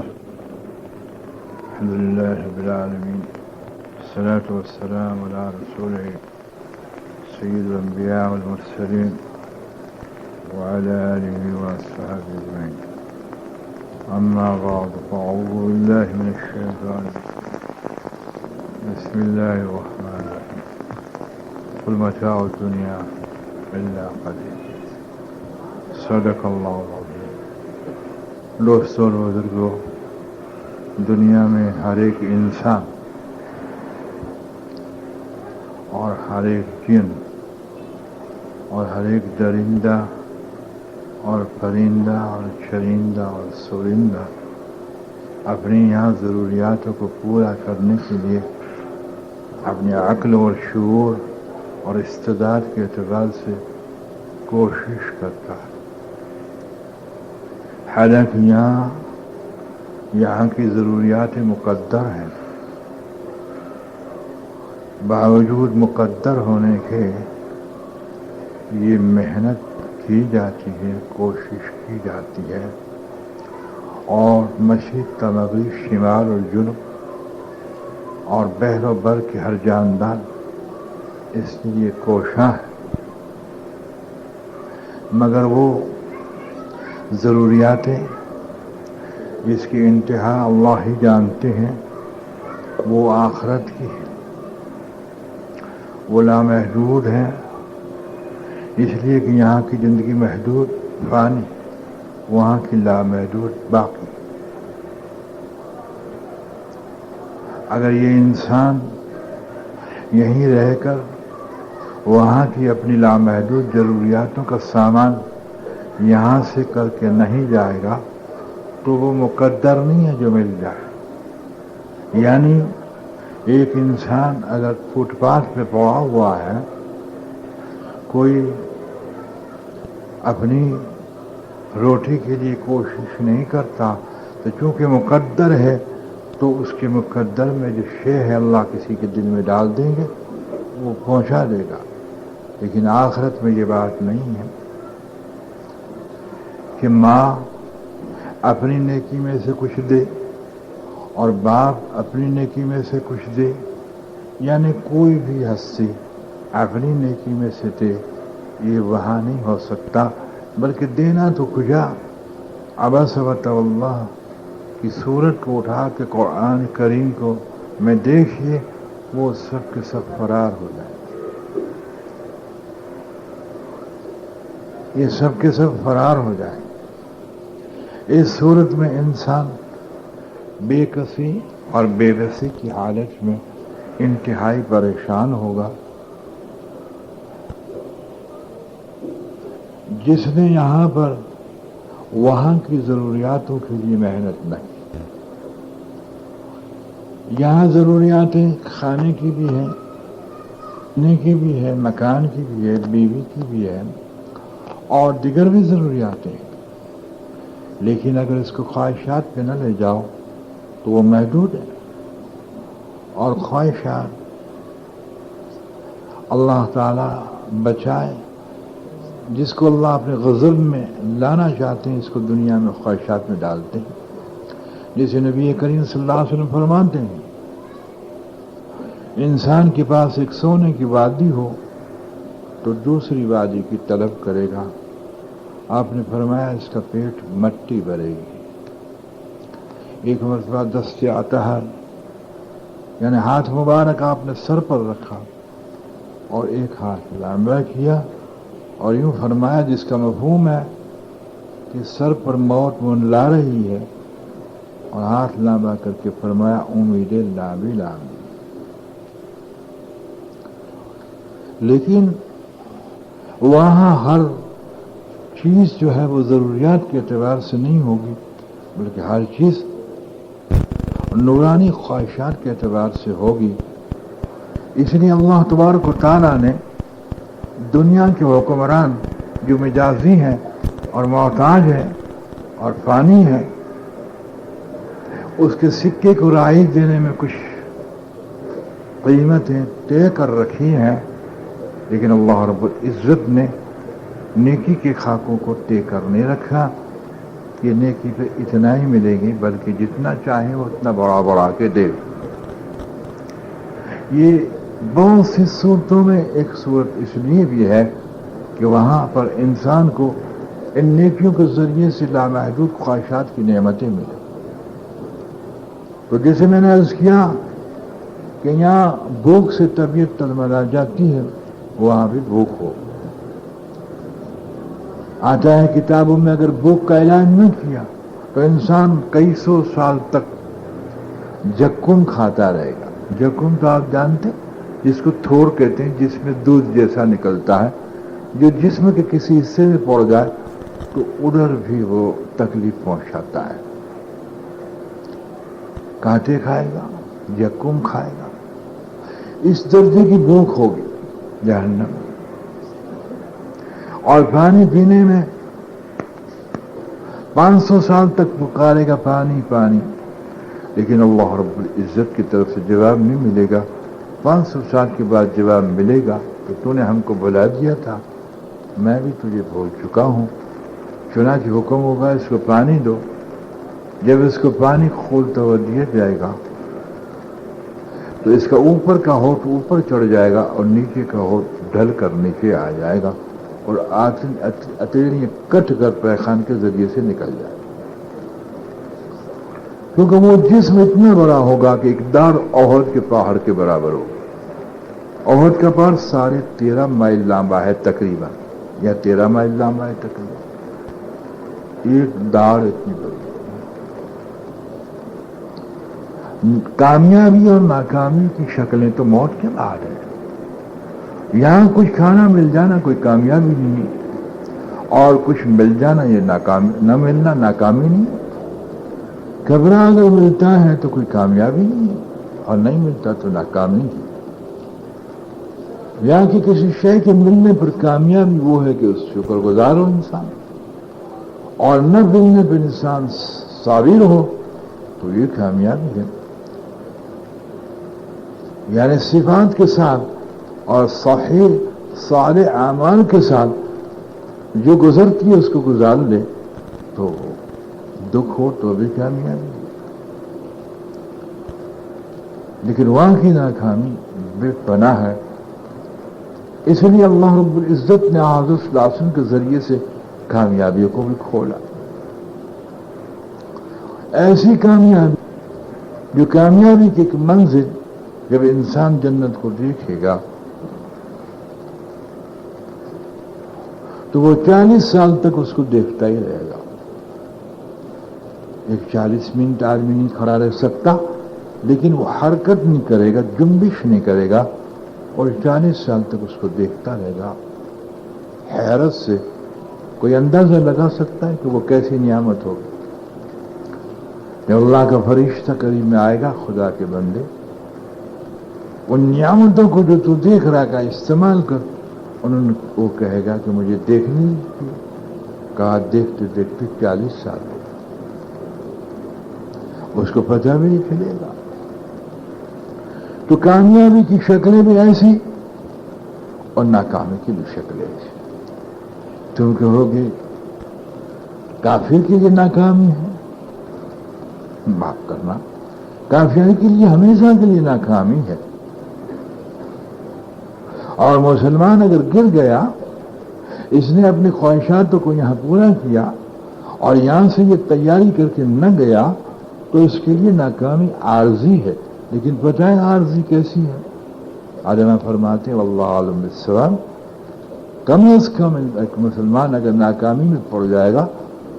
الحمد لله رب العالمين، الصلاة والسلام على رسوله سيد الأنبياء والمرسلين وعلى آله وأصحابه أجمعين. أما بعد، فأعوذ بالله من الشيطان بسم الله الرحمن الرحيم. قل متاع الدنيا إلا قليل. صدق اللہ العظیم. دوستوں اور بزرگوں، دنیا میں ہر ایک انسان اور ہر ایک جن اور ہر ایک درندہ اور پرندہ اور چرندہ اور سرندہ اپنی یہاں ضروریاتوں کو پورا کرنے کے لیے اپنے عقل اور شعور اور استعداد کے اعتبار سے کوشش کرتا ہے. حالانکہ یہاں کی ضروریات مقدر ہیں، باوجود مقدر ہونے کے یہ محنت کی جاتی ہے، کوشش کی جاتی ہے، اور مشرق تا مغرب، شمال اور جنوب اور بحر و بر کے ہر جاندار اس لیے کوشاں ہے. مگر وہ ضروریاتیں جس کی انتہا اللہ ہی جانتے ہیں، وہ آخرت کی ہے، وہ لامحدود ہیں، اس لیے کہ یہاں کی زندگی محدود فانی، وہاں کی لامحدود باقی. اگر یہ انسان یہیں رہ کر وہاں کی اپنی لامحدود ضروریاتوں کا سامان یہاں سے کر کے نہیں جائے گا تو وہ مقدر نہیں ہے جو مل جائے. یعنی ایک انسان اگر فٹ پاتھ پہ پڑا ہوا ہے، کوئی اپنی روٹی کے لیے کوشش نہیں کرتا، تو چونکہ مقدر ہے تو اس کے مقدر میں جو شے ہے اللہ کسی کے دل میں ڈال دیں گے، وہ پہنچا دے گا. لیکن آخرت میں یہ بات نہیں ہے کہ ماں اپنی نیکی میں سے کچھ دے اور باپ اپنی نیکی میں سے کچھ دے، یعنی کوئی بھی ہستی اپنی نیکی میں سے دے، یہ وہاں نہیں ہو سکتا. بلکہ دینا تو کجا، عبس وتولی کی صورت کو اٹھا کے قرآن کریم کو میں دیکھیے، وہ سب کے سب فرار ہو جائیں. یہ سب کے سب فرار ہو جائیں. اس صورت میں انسان بے کسی اور بے بسی کی حالت میں انتہائی پریشان ہوگا. جس نے یہاں پر وہاں کی ضروریاتوں کے لیے محنت نہیں. یہاں ضروریاتیں کھانے کی بھی ہیں، رہنے کی بھی ہے، مکان کی بھی ہے، بیوی کی بھی ہے اور دیگر بھی ضروریاتیں ہیں. لیکن اگر اس کو خواہشات پہ نہ لے جاؤ تو وہ محدود ہے. اور خواہشات اللہ تعالیٰ بچائے. جس کو اللہ اپنے غضب میں لانا چاہتے ہیں، اس کو دنیا میں خواہشات میں ڈالتے ہیں. جیسے نبی کریم صلی اللہ علیہ وسلم فرماتے ہیں، انسان کے پاس ایک سونے کی وادی ہو تو دوسری وادی کی طلب کرے گا. آپ نے فرمایا اس کا پیٹ مٹی بھرے گی. ایک مرتبہ دست اطہر یعنی ہاتھ مبارک آپ نے سر پر رکھا اور ایک ہاتھ لامبا کیا اور یوں فرمایا، جس کا مفہوم ہے کہ سر پر موت منڈلا رہی ہے، اور ہاتھ لامبا کر کے فرمایا امید لابی لابی. لیکن وہاں ہر چیز جو ہے وہ ضروریات کے اعتبار سے نہیں ہوگی، بلکہ ہر چیز نورانی خواہشات کے اعتبار سے ہوگی. اس لیے اللہ تبارک و تعالیٰ نے دنیا کے حکمران جو مجازی ہیں اور محتاج ہیں اور فانی ہیں، اس کے سکے کو رائج دینے میں کچھ قیمتیں طے کر رکھی ہیں. لیکن اللہ رب العزت نے نیکی کے خاکوں کو طے کر نہیں رکھا. یہ نیکی پہ اتنا ہی ملے گی، بلکہ جتنا چاہے وہ اتنا بڑا بڑا کے دے۔ یہ بہت سی صورتوں میں ایک صورت اس لیے بھی ہے کہ وہاں پر انسان کو ان نیکیوں کے ذریعے سے لامحدود خواہشات کی نعمتیں ملیں۔ تو جیسے میں نے عرض کیا کہ یہاں بھوک سے طبیعت تلملا جاتی ہے، وہاں بھی بھوک ہو۔ آتا ہے کتابوں میں اگر بھوک کا علاج نہ کیا تو انسان کئی سو سال تک جکن کھاتا رہے گا۔ جکن تو آپ جانتے، جس کو تھور کہتے ہیں، جس میں دودھ جیسا نکلتا ہے، جو جسم کے کسی حصے میں پڑ جائے تو ادھر بھی وہ تکلیف پہنچاتا ہے۔ کانٹے کھائے گا، جکم کھائے گا، اس درجے کی بھوک ہوگی جہنم میں۔ اور پانی پینے میں 500 سال تک پکارے گا پانی پانی، لیکن اللہ رب العزت کی طرف سے جواب نہیں ملے گا۔ 500 سال کے بعد جواب ملے گا کہ تو نے ہم کو بلا دیا تھا، میں بھی تجھے بھول چکا ہوں، چنانچہ حکم ہوگا اس کو پانی دو۔ جب اس کو پانی کھولتا ہوا دیا جائے گا تو اس کا اوپر کا ہونٹ اوپر چڑھ جائے گا اور نیچے کا ہونٹ ڈھل کر نیچے آ جائے گا، اور اتیڑیاں کٹ کر پیخان کے ذریعے سے نکل جائے گا، کیونکہ وہ جسم اتنا بڑا ہوگا کہ اقدار احد کے پہاڑ کے برابر ہوگا۔ احد کا پہاڑ 13.5 مائل لمبا ہے تقریباً، یا 13 مائل لمبا ہے تقریباً۔ ایک داڑھ اتنی بڑی۔ کامیابی اور ناکامی کی شکلیں تو موت کے بعد ہیں۔ یہاں کچھ کھانا مل جانا کوئی کامیابی نہیں ہے، اور کچھ مل جانا یہ نہ ملنا ناکامی نہیں ہے۔ کبرا اگر ملتا ہے تو کوئی کامیابی نہیں ہے، اور نہیں ملتا تو ناکامی ہے۔ یہاں کی کسی شے کے ملنے پر کامیابی وہ ہے کہ اس شکر گزار ہو انسان، اور نہ ملنے پر انسان صابر ہو تو یہ کامیابی ہے۔ یعنی صفات کے ساتھ اور صحیح صالح اعمال کے ساتھ جو گزرتی ہے اس کو گزار لے تو دکھ ہو تو بھی کامیابی ہے، لیکن وہاں کی ناکامی بے پناہ ہے۔ اس لیے اللہ رب العزت نے حضرت صلی اللہ علیہ وسلم کے ذریعے سے کامیابیوں کو بھی کھولا۔ ایسی کامیابی جو کامیابی کی ایک منزل جب انسان جنت کو دیکھے گا تو وہ 40 سال تک اس کو دیکھتا ہی رہے گا۔ ایک 40 منٹ آدمی نہیں کھڑا رہ سکتا، لیکن وہ حرکت نہیں کرے گا، جنبش نہیں کرے گا، اور 40 سال تک اس کو دیکھتا رہے گا حیرت سے۔ کوئی اندازہ لگا سکتا ہے کہ وہ کیسی نعمت ہوگی؟ جب اللہ کا فرشتہ قریب میں آئے گا، خدا کے بندے ان نعمتوں کو جو تو دیکھ رہا کا استعمال کر، وہ کہے گا کہ مجھے دیکھنے دیجیے۔ کہا دیکھتے دیکھتے 40 سال ہو گئے، اس کو پتہ بھی نہیں چلے گا۔ تو کامیابی کی شکلیں بھی ایسی اور ناکامی کی بھی شکلیں ایسی۔ تم کہو گے کافر کے لیے ناکامی ہے، معاف کرنا، کافر کے لیے ہمیشہ کے لیے ناکامی ہے۔ اور مسلمان اگر گر گیا، اس نے اپنی خواہشاتوں کو یہاں پورا کیا اور یہاں سے یہ تیاری کر کے نہ گیا تو اس کے لیے ناکامی عارضی ہے، لیکن پتہ ہے عارضی کیسی ہے؟ علماء فرماتے ہیں واللہ عالم بالصواب، کم از کم ایک مسلمان اگر ناکامی میں پڑ جائے گا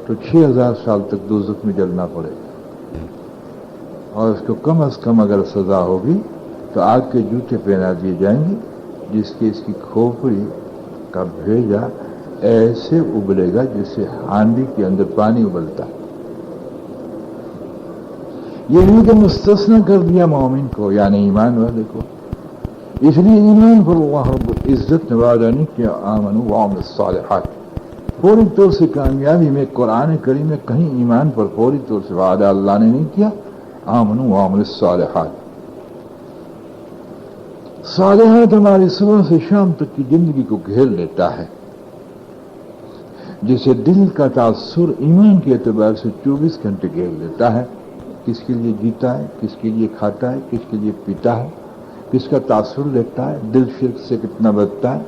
تو 6000 سال تک دوزخ میں جلنا پڑے گا، اور اس کو کم از کم اگر سزا ہوگی تو آگ کے جوتے پہنا دیے جائیں گے، جس کی اس کی کھوپڑی کا بھیجا ایسے ابلے گا جیسے ہانڈی کے اندر پانی ابلتا ہے۔ یہ نہیں کہ مستثنی کر دیا مومن کو، یعنی ایمان والے کو، اس لیے ایمان پر اللہ رب العزت نے وعدہ نہیں کیا آمنوا وعملوا الصالحات۔ پوری طور سے کامیابی میں قرآن کریم میں کہیں ایمان پر پوری طور سے وعدہ اللہ نے نہیں کیا، آمنوا وعملوا الصالحات۔ صالحات ہماری صبح سے شام تک کی زندگی کو گھیر لیتا ہے۔ جسے دل کا تاثر ایمان کے اعتبار سے 24 گھنٹے گھیر لیتا ہے، کس کے لیے جیتا ہے، کس کے لیے کھاتا ہے، کس کے لیے پیتا ہے، کس کا تاثر لیتا ہے، دل شرک سے کتنا بچتا ہے،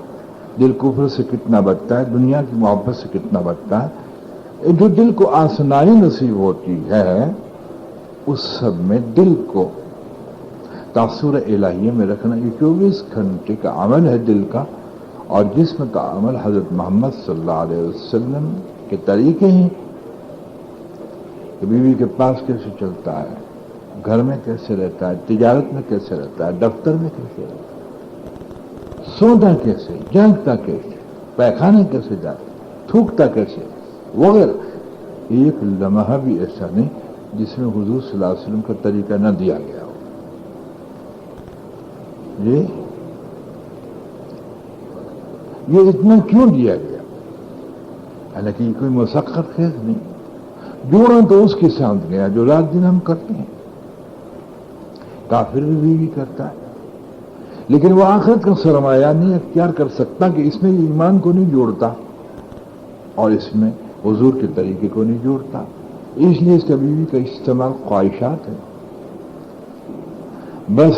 دل کفر سے کتنا بچتا ہے، دنیا کی محبت سے کتنا بچتا ہے۔ جو دل کو آسنائی نصیب ہوتی ہے اس سب میں دل کو تاثر الہیہ میں رکھنا، یہ 24 گھنٹے کا عمل ہے دل کا، اور جسم کا عمل حضرت محمد صلی اللہ علیہ وسلم کے طریقے ہیں کہ بیوی کے پاس کیسے چلتا ہے، گھر میں کیسے رہتا ہے، تجارت میں کیسے رہتا ہے، دفتر میں کیسے رہتا ہے، سوتا کیسے، جاگتا کیسے، پیخانے کیسے جاتا، تھوکتا کیسے وغیرہ۔ ایک لمحہ بھی ایسا نہیں جس میں حضور صلی اللہ علیہ وسلم کا طریقہ نہ دیا گیا ہو۔ یہ اتنا کیوں دیا گیا؟ حالانکہ یہ کوئی مسقط خیز نہیں، جوڑا تو اس کے ساتھ گیا جو رات دن ہم کرتے ہیں، کافر بھی کرتا ہے، لیکن وہ آخرت کا سرمایہ نہیں اختیار کر سکتا کہ اس میں ایمان کو نہیں جوڑتا اور اس میں حضور کے طریقے کو نہیں جوڑتا، اس لیے اس کا بیوی کا استعمال خواہشات ہے، بس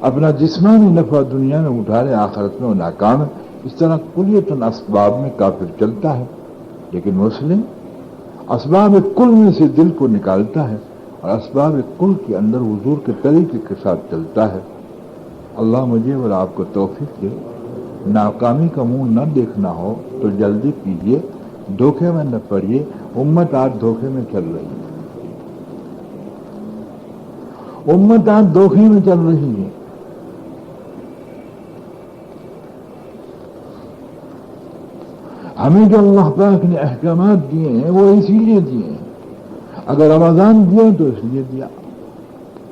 اپنا جسمانی نفع دنیا میں اٹھا لے، آخرت میں وہ ناکام ہے۔ اس طرح کلیتاً اسباب میں کافر چلتا ہے، لیکن مسلم اسباب کل میں سے دل کو نکالتا ہے اور اسباب کل کے اندر حضور کے طریقے کے ساتھ چلتا ہے۔ اللہ مجھے اور آپ کو توفیق دے، ناکامی کا منہ نہ دیکھنا ہو تو جلدی کیجیے، دھوکے میں نہ پڑیے۔ امت آج دھوکے میں چل رہی ہے، امت آج دھوکے میں چل رہی ہے۔ ہمیں جو اللہ پاک نے احکامات دیے ہیں وہ اسی لیے دیے ہیں۔ اگر رمضان دیا تو اس لیے دیا،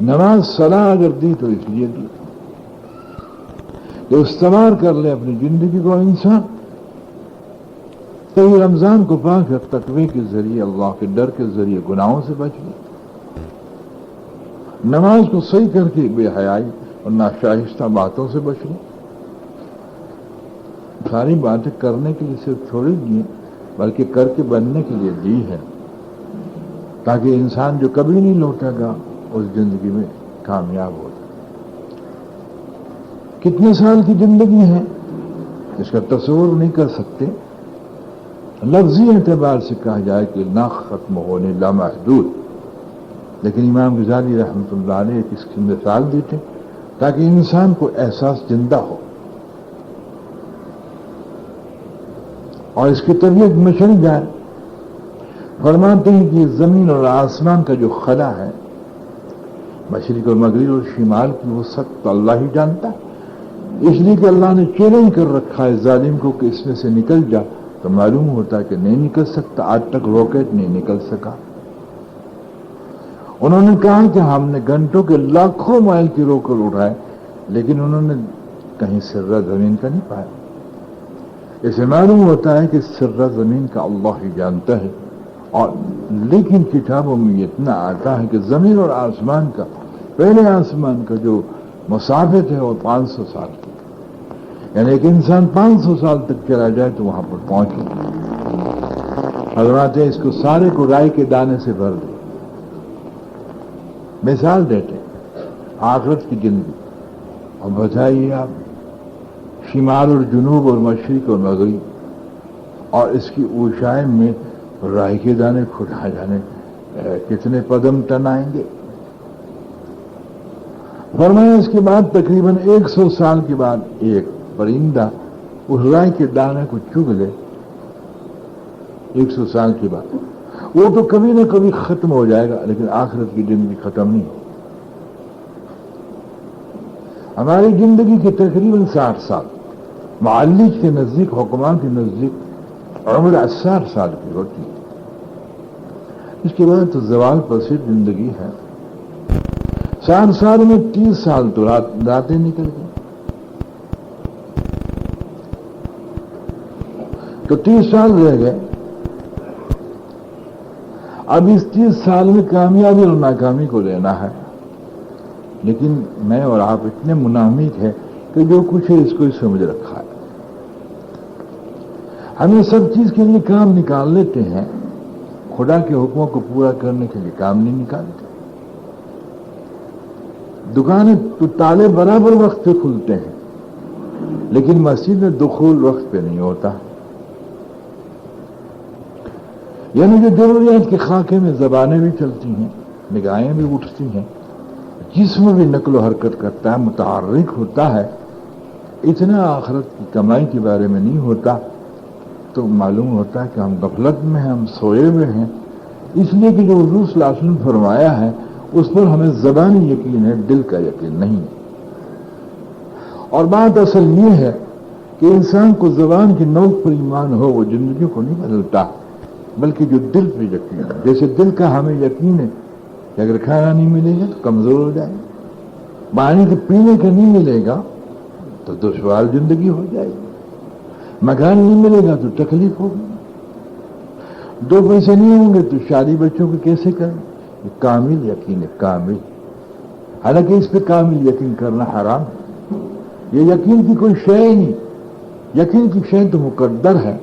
نماز صلاح اگر دی تو اس لیے دی کہ استعمال کر لے اپنی زندگی کو انسان، تو یہ رمضان کو پاک تقوی کے ذریعے، اللہ کے ڈر کے ذریعے گناہوں سے بچ لے، نماز کو صحیح کر کے بے حیائی اور ناشائستہ باتوں سے بچ لے۔ ساری باتیں کرنے کے لیے صرف چھوڑی دی، بلکہ کر کے بننے کے لیے دی ہے، تاکہ انسان جو کبھی نہیں لوٹے گا اس زندگی میں کامیاب ہو جائے۔ کتنے سال کی زندگی ہے اس کا تصور نہیں کر سکتے۔ لفظی اعتبار سے کہا جائے کہ نہ ختم ہونے لامحدود، لیکن امام غزالی رحمۃ اللہ علیہ اس کی مثال دیتے تاکہ انسان کو احساس زندہ ہو اور اس کی طبیعت مچل جائے۔ فرماتے ہیں کہ زمین اور آسمان کا جو خلا ہے، مشرق اور مغرب اور شمال کی وسعت تو اللہ ہی جانتا ہے، اس لیے کہ اللہ نے چیلنج کر رکھا ہے ظالم کو کہ اس میں سے نکل جا، تو معلوم ہوتا ہے کہ نہیں نکل سکتا۔ آج تک راکٹ نہیں نکل سکا۔ انہوں نے کہا کہ ہم نے گھنٹوں کے لاکھوں مائل کی راکٹ اٹھائے، لیکن انہوں نے کہیں سرہ زمین کا نہیں پایا۔ اسے معلوم ہوتا ہے کہ سرہ زمین کا اللہ ہی جانتا ہے، اور لیکن کتابوں میں یہ اتنا آتا ہے کہ زمین اور آسمان کا، پہلے آسمان کا جو مسافت ہے وہ 500 سال کی، یعنی ایک انسان 500 سال تک چلا جائے تو وہاں پر پہنچے۔ حضرات اس کو سارے کو رائے کے دانے سے بھر دے۔ مثال دیتے آخرت کی زندگی، اور بتائیے آپ شمال اور جنوب اور مشرق اور مغرب اور اس کی اونچائی میں رائے کے دانے کھٹا جانے کتنے قدم ٹن آئیں گے۔ فرمایا اس کے بعد تقریباً 100 سال کے بعد ایک پرندہ اس رائے کے دانے کو چگ لے، 100 سال کے بعد وہ تو کبھی نہ کبھی ختم ہو جائے گا، لیکن آخرت کی زندگی ختم نہیں ہو۔ ہماری زندگی کے تقریباً 60 سال، معالج کے نزدیک، حکمان کے نزدیک عمر 80 سال کی ہوتی ہے۔ اس کے بعد تو زوال پذیر زندگی ہے۔ 60 سال میں 30 سال تو راتیں نکل گئی، تو 30 سال رہ گئے۔ اب اس 30 سال میں کامیابی اور ناکامی کو لینا ہے، لیکن میں اور آپ اتنے منامک ہیں کہ جو کچھ ہے اس کو ہی سمجھ رکھا ہے۔ ہمیں سب چیز کے لیے کام نکال لیتے ہیں، خدا کے حکموں کو پورا کرنے کے لیے کام نہیں نکالتے۔ دکانیں تو تالے برابر وقت پہ کھلتے ہیں، لیکن مسجد میں دخول وقت پہ نہیں ہوتا۔ یعنی جو ضروریات کے خاکے میں زبانیں بھی چلتی ہیں، نگاہیں بھی اٹھتی ہیں، جسم بھی نقل و حرکت کرتا ہے، متحرک ہوتا ہے، اتنا آخرت کی کمائی کے بارے میں نہیں ہوتا، تو معلوم ہوتا ہے کہ ہم غفلت میں ہیں، ہم سوئے ہوئے ہیں۔ اس لیے کہ جو حضور صلی اللہ علیہ وسلم فرمایا ہے اس پر ہمیں زبانی یقین ہے، دل کا یقین نہیں۔ اور بات اصل یہ ہے کہ انسان کو زبان کی نوک پر ایمان ہو، وہ زندگی کو نہیں بدلتا، بلکہ جو دل پہ یقین ہے۔ جیسے دل کا ہمیں یقین ہے کہ اگر کھانا نہیں ملے گا تو کمزور ہو جائے گا، پانی کے پینے کا نہیں ملے گا تو دشوار زندگی ہو جائے گی، مکان نہیں ملے گا تو تکلیف ہوگی، 2 پیسے نہیں ہوں گے تو شادی بچوں کو کیسے کریں؟ یہ کامل یقین ہے، کامل۔ حالانکہ اس پہ کامل یقین کرنا حرام ہے، یہ یقین کی کوئی شے نہیں، یقین کی شے تو مقدر ہے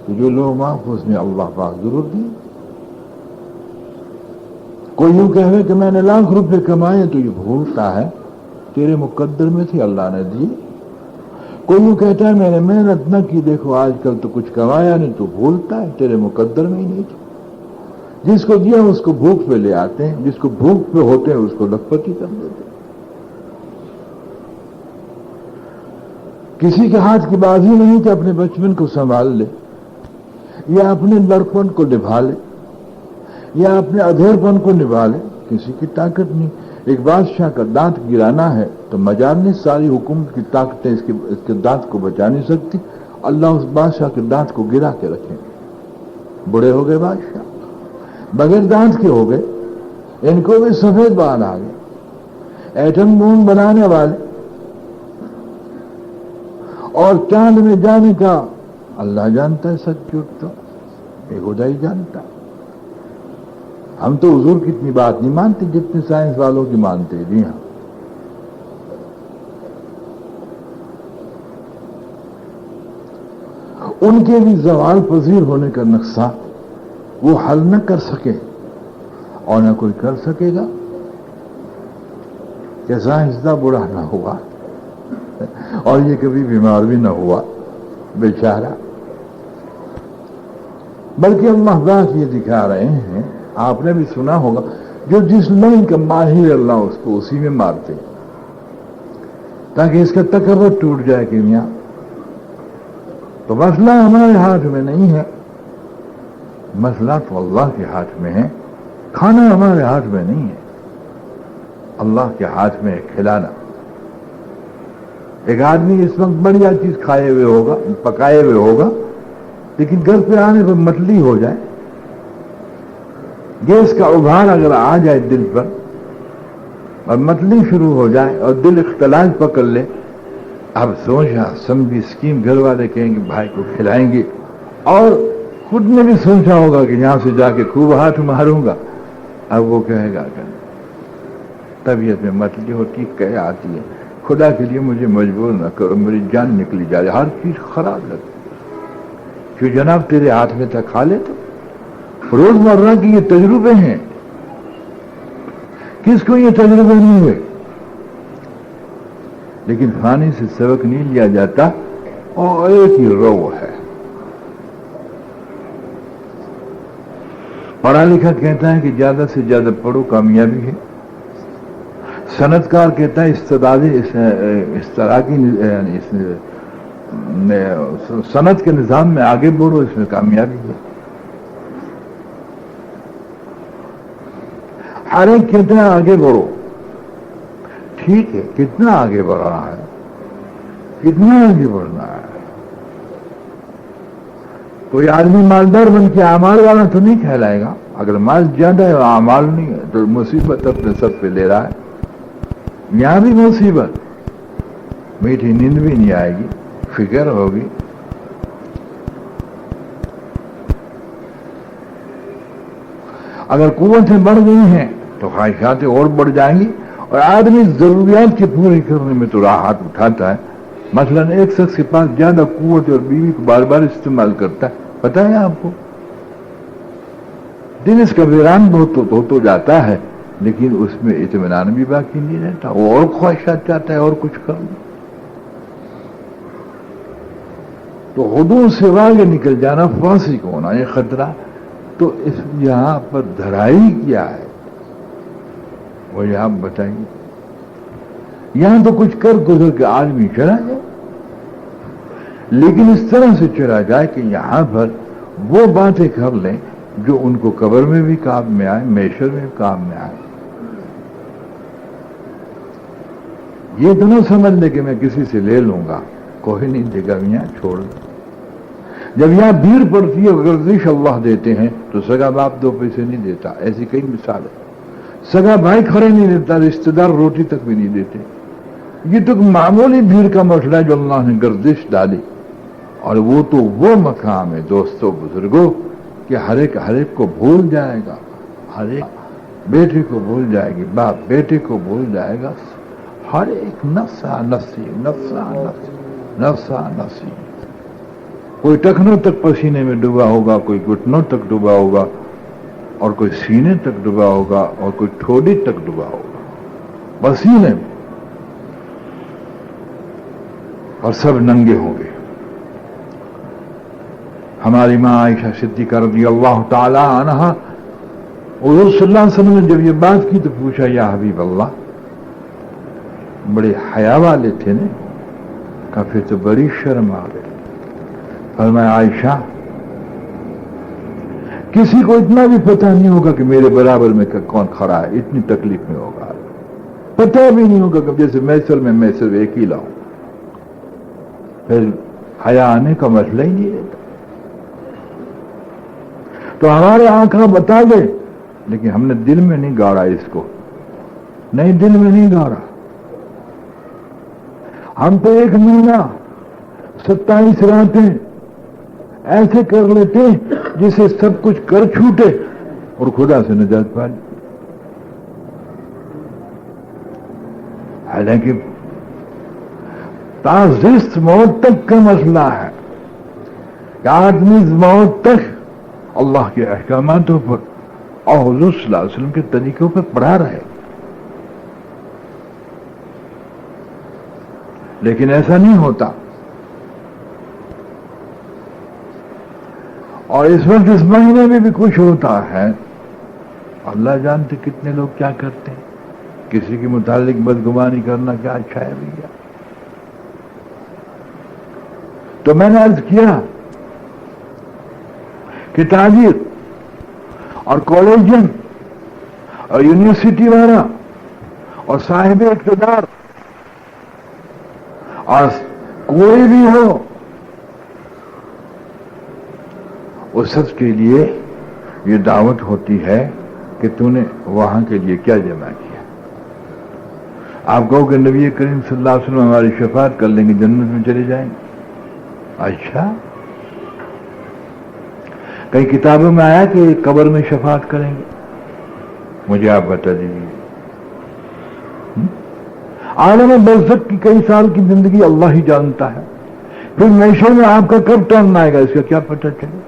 کہ جو لوگ محفوظ نے اللہ پاک ضرور دی۔ کوئی یوں کہے کہ میں نے لاکھ روپے کمائے تو یہ بھولتا ہے تیرے مقدر میں تھے، اللہ نے دی۔ کوئی یوں کہتا ہے میں نے محنت نہ کی، دیکھو آج کل تو کچھ کمایا نہیں، تو بھولتا ہے تیرے مقدر میں ہی نہیں تھا۔ جس کو دیا اس کو بھوک پہ لے آتے ہیں، جس کو بھوک پہ ہوتے ہیں اس کو لکھپتی کر دیتے ہیں۔ کسی کے ہاتھ کی بازی نہیں کہ اپنے بچپن کو سنبھال لے، یا اپنے لڑکپن کو نبھا لے، یا اپنے ادھیڑ پن کو نبھا لے، کسی کی طاقت نہیں۔ ایک بادشاہ کا دانت گرانا ہے تو مجال نے ساری حکومت کی طاقتیں اس کے دانت کو بچا نہیں سکتی، اللہ اس بادشاہ کے دانت کو گرا کے رکھے۔ بڑے ہو گئے بادشاہ، بغیر دانت کے ہو گئے، ان کو بھی سفید بال آ گئے، ایٹم بم بنانے والے اور چاند میں جانے کا اللہ جانتا ہے سچ جھوٹ، تو یہ خدا ہی جانتا ہے۔ ہم تو حضور کی اتنی بات نہیں مانتے جتنے سائنس والوں کی مانتے۔ جی ہاں، ان کے بھی زوال پذیر ہونے کا نقصہ وہ حل نہ کر سکے اور نہ کوئی کر سکے گا کہ سائنسداں بوڑھا نہ ہوا اور یہ کبھی بیمار بھی نہ ہوا بیچارہ، بلکہ اللہ بات یہ دکھا رہے ہیں، آپ نے بھی سنا ہوگا، جو جس لائن کا ماہر اللہ اس کو اسی میں مارتے تاکہ اس کا تکبر ٹوٹ جائے کہ میاں تو مسئلہ ہمارے ہاتھ میں نہیں ہے، مسئلہ تو اللہ کے ہاتھ میں ہے، کھانا ہمارے ہاتھ میں نہیں ہے، اللہ کے ہاتھ میں ہے کھلانا۔ ایک آدمی اس وقت بڑھیا چیز کھائے ہوئے ہوگا، پکائے ہوئے ہوگا، لیکن گھر پہ آنے پر متلی ہو جائے، گیس کا ابھار اگر آ جائے دل پر اور متلی شروع ہو جائے اور دل اختلاج پکڑ لے، اب سوچا سمجھی اسکیم گھر والے کہیں گے بھائی کو کھلائیں گے، اور خود نے بھی سوچا ہوگا کہ یہاں سے جا کے خوب ہاتھ ماروں گا، اب وہ کہے گا کہ طبیعت میں متلی ہوتی کہ آتی ہے، خدا کے لیے مجھے مجبور نہ کرو، میری جان نکلی جا رہی، ہر چیز خراب لگتی، کہ جناب تیرے ہاتھ میں تھا کھا لے۔ تو روزمرہ کی یہ تجربے ہیں، کس کو یہ تجربے نہیں ہوئے؟ لیکن فانی سے سبق نہیں لیا جاتا، اور ایک ہی رو ہے۔ پڑھا لکھا کہتا ہے کہ زیادہ سے زیادہ پڑھو کامیابی ہے، صنعتکار کہتا ہے صنعت کے نظام میں آگے بڑھو، اس میں کامیابی ہے۔ ہر ایک کہتا ہے آگے بڑھو، ٹھیک ہے، کتنا آگے بڑھنا ہے، کتنا آگے بڑھنا ہے؟ کوئی آدمی مالدار بن کے اعمال والا تو نہیں کہلائے گا، اگر مال زیادہ ہے اور اعمال نہیں ہے تو مصیبت اپنے سب پہ لے رہا ہے۔ یہاں بھی مصیبت، میٹھی نیند بھی نہیں آئے گی، فکر ہوگی، اگر قوتیں بڑھ گئی ہیں تو خواہشاتیں اور بڑھ جائیں گی، اور آدمی ضروریات کے پورے کرنے میں تو راحت اٹھاتا ہے، مثلا ایک شخص کے پاس زیادہ قوت اور بیوی کو بار بار استعمال کرتا ہے، پتہ ہے آپ کو، دن اس کا ویران بہت ہو جاتا ہے، لیکن اس میں اطمینان بھی باقی نہیں رہتا، وہ اور خواہشات چاہتا ہے اور کچھ کر لو۔ تو حدود سے آگے نکل جانا فاسق ہونا یہ خطرہ۔ تو اس یہاں پر دھرائی کیا ہے وہ آپ بتائیے؟ یہاں تو کچھ کر گزر کے آدمی چلا جائے، لیکن اس طرح سے چلا جائے کہ یہاں پر وہ باتیں کر لیں جو ان کو قبر میں بھی کام میں آئے، محشر میں بھی کام میں آئے۔ یہ تو نہ سمجھ لے کہ میں کسی سے لے لوں گا، کوئی نہیں دے گا، یہاں چھوڑ دو۔ جب یہاں بھیڑ پڑتی ہے، گردش اللہ دیتے ہیں تو سگا باپ 2 پیسے نہیں دیتا، ایسی کئی مثال ہے۔ سگا بھائی کھڑے نہیں دیتا، رشتہ دار روٹی تک بھی نہیں دیتے۔ یہ تو معمولی بھیڑ کا مسئلہ ہے جو اللہ نے گردش ڈالی، اور وہ تو وہ مقام ہے دوستوں بزرگوں کہ ہر ایک کو بھول جائے گا، ہر ایک بیٹے کو بھول جائے گی، باپ بیٹے کو بھول جائے گا، ہر ایک نفسا نفسی نفسا نفسی نفسا نفسی۔ کوئی ٹخنوں تک پسینے میں ڈوبا ہوگا، کوئی گھٹنوں تک ڈوبا ہوگا، اور کوئی سینے تک ڈوبا ہوگا، اور کوئی ٹھوڑی تک ڈوبا ہوگا، پسینے میں، اور سب ننگے ہوں گے۔ ہماری ماں عائشہ صدیقہ رضی اللہ تعالی عنہا، حضور صلی اللہ علیہ وسلم نے جب یہ بات کی تو پوچھا یا حبیب اللہ، بڑے حیا والے تھے نا؟ کہا پھر تو بڑی شرم آ گئی۔ فرمایا عائشہ کسی کو اتنا بھی پتہ نہیں ہوگا کہ میرے برابر میں کون کھڑا ہے، اتنی تکلیف میں ہوگا، پتہ بھی نہیں ہوگا کہ جیسے میں صرف ایک ہی لاؤں، پھر حیا آنے کا مسئلہ ہی نہیں رہتا۔ تو ہمارے آنکھاں بتا دے، لیکن ہم نے دل میں نہیں گاڑا اس کو، نہیں دل میں نہیں گاڑا۔ ہم تو 1 مہینہ 27 راتیں ایسے کر لیتے جسے سب کچھ کر چھوٹے اور خدا سے نجات پا لے۔ حالانکہ تازست موت تک کا مسئلہ ہے کہ آدمی موت تک اللہ کے احکاماتوں پر اور حضور صلی اللہ علیہ وسلم کے طریقوں پر پڑھا رہے، لیکن ایسا نہیں ہوتا۔ اور اس وقت اس مہینے میں بھی کچھ ہوتا ہے، اللہ جانتے کتنے لوگ کیا کرتے ہیں، کسی کے متعلق بدگمانی کرنا کیا اچھا ہے بھیا؟ تو میں نے عرض کیا کہ تاجر اور کالجین اور یونیورسٹی والا اور صاحب اقتدار اور کوئی بھی ہو، اس سب کے لیے یہ دعوت ہوتی ہے کہ تو نے وہاں کے لیے کیا جمع کیا۔ آپ کہو کہ نبی کریم صلی اللہ علیہ وسلم ہماری شفاعت کر لیں گے، جنت میں چلے جائیں گے۔ اچھا، کئی کتابوں میں آیا کہ قبر میں شفاعت کریں گے؟ مجھے آپ بتا دیجیے۔ عالم برزخ کی کئی سال کی زندگی اللہ ہی جانتا ہے، پھر محشر میں آپ کا کب ٹرن آئے گا اس کا کیا پتہ چلے؟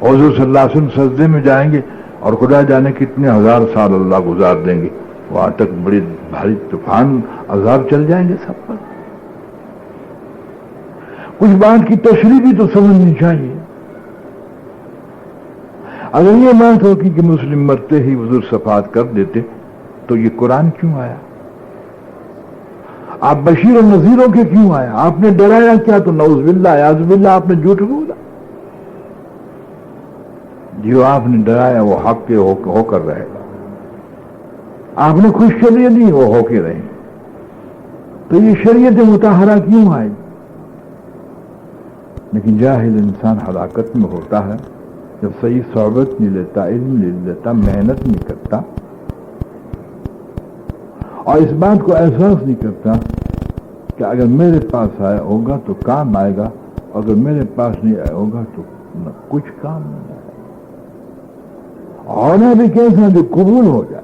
حضور صلی اللہ علیہ وسلم سجدے میں جائیں گے اور خدا جانے کتنے 1000 سال اللہ گزار دیں گے، وہاں تک بڑی بھاری طوفان عذاب چل جائیں گے سب پر۔ کچھ بات کی تشریح بھی تو سمجھنی چاہیے۔ اگر یہ بات ہوتی کہ مسلم مرتے ہی حضور شفاعت کر دیتے تو یہ قرآن کیوں آیا؟ آپ بشیر و نذیروں کے کیوں آیا؟ آپ نے ڈرایا کیا تو نعوذ باللہ اعوذ باللہ آپ نے جھوٹ بولا۔ جو آپ نے ڈرایا وہ حق کے ہو کر رہے گا، آپ نے خوشخبری دی وہ ہو کے رہے۔ تو یہ شریعت مطہرہ کیوں آئی؟ لیکن جاہل انسان ہلاکت میں ہوتا ہے جب صحیح صحبت نہیں لیتا، علم نہیں لیتا، محنت نہیں کرتا، اور اس بات کو احساس نہیں کرتا کہ اگر میرے پاس آیا ہوگا تو کام آئے گا، اگر میرے پاس نہیں آیا ہوگا تو کچھ کام نہیں آئے گا۔ ہونا بھی کیسا جو قبول ہو جائے۔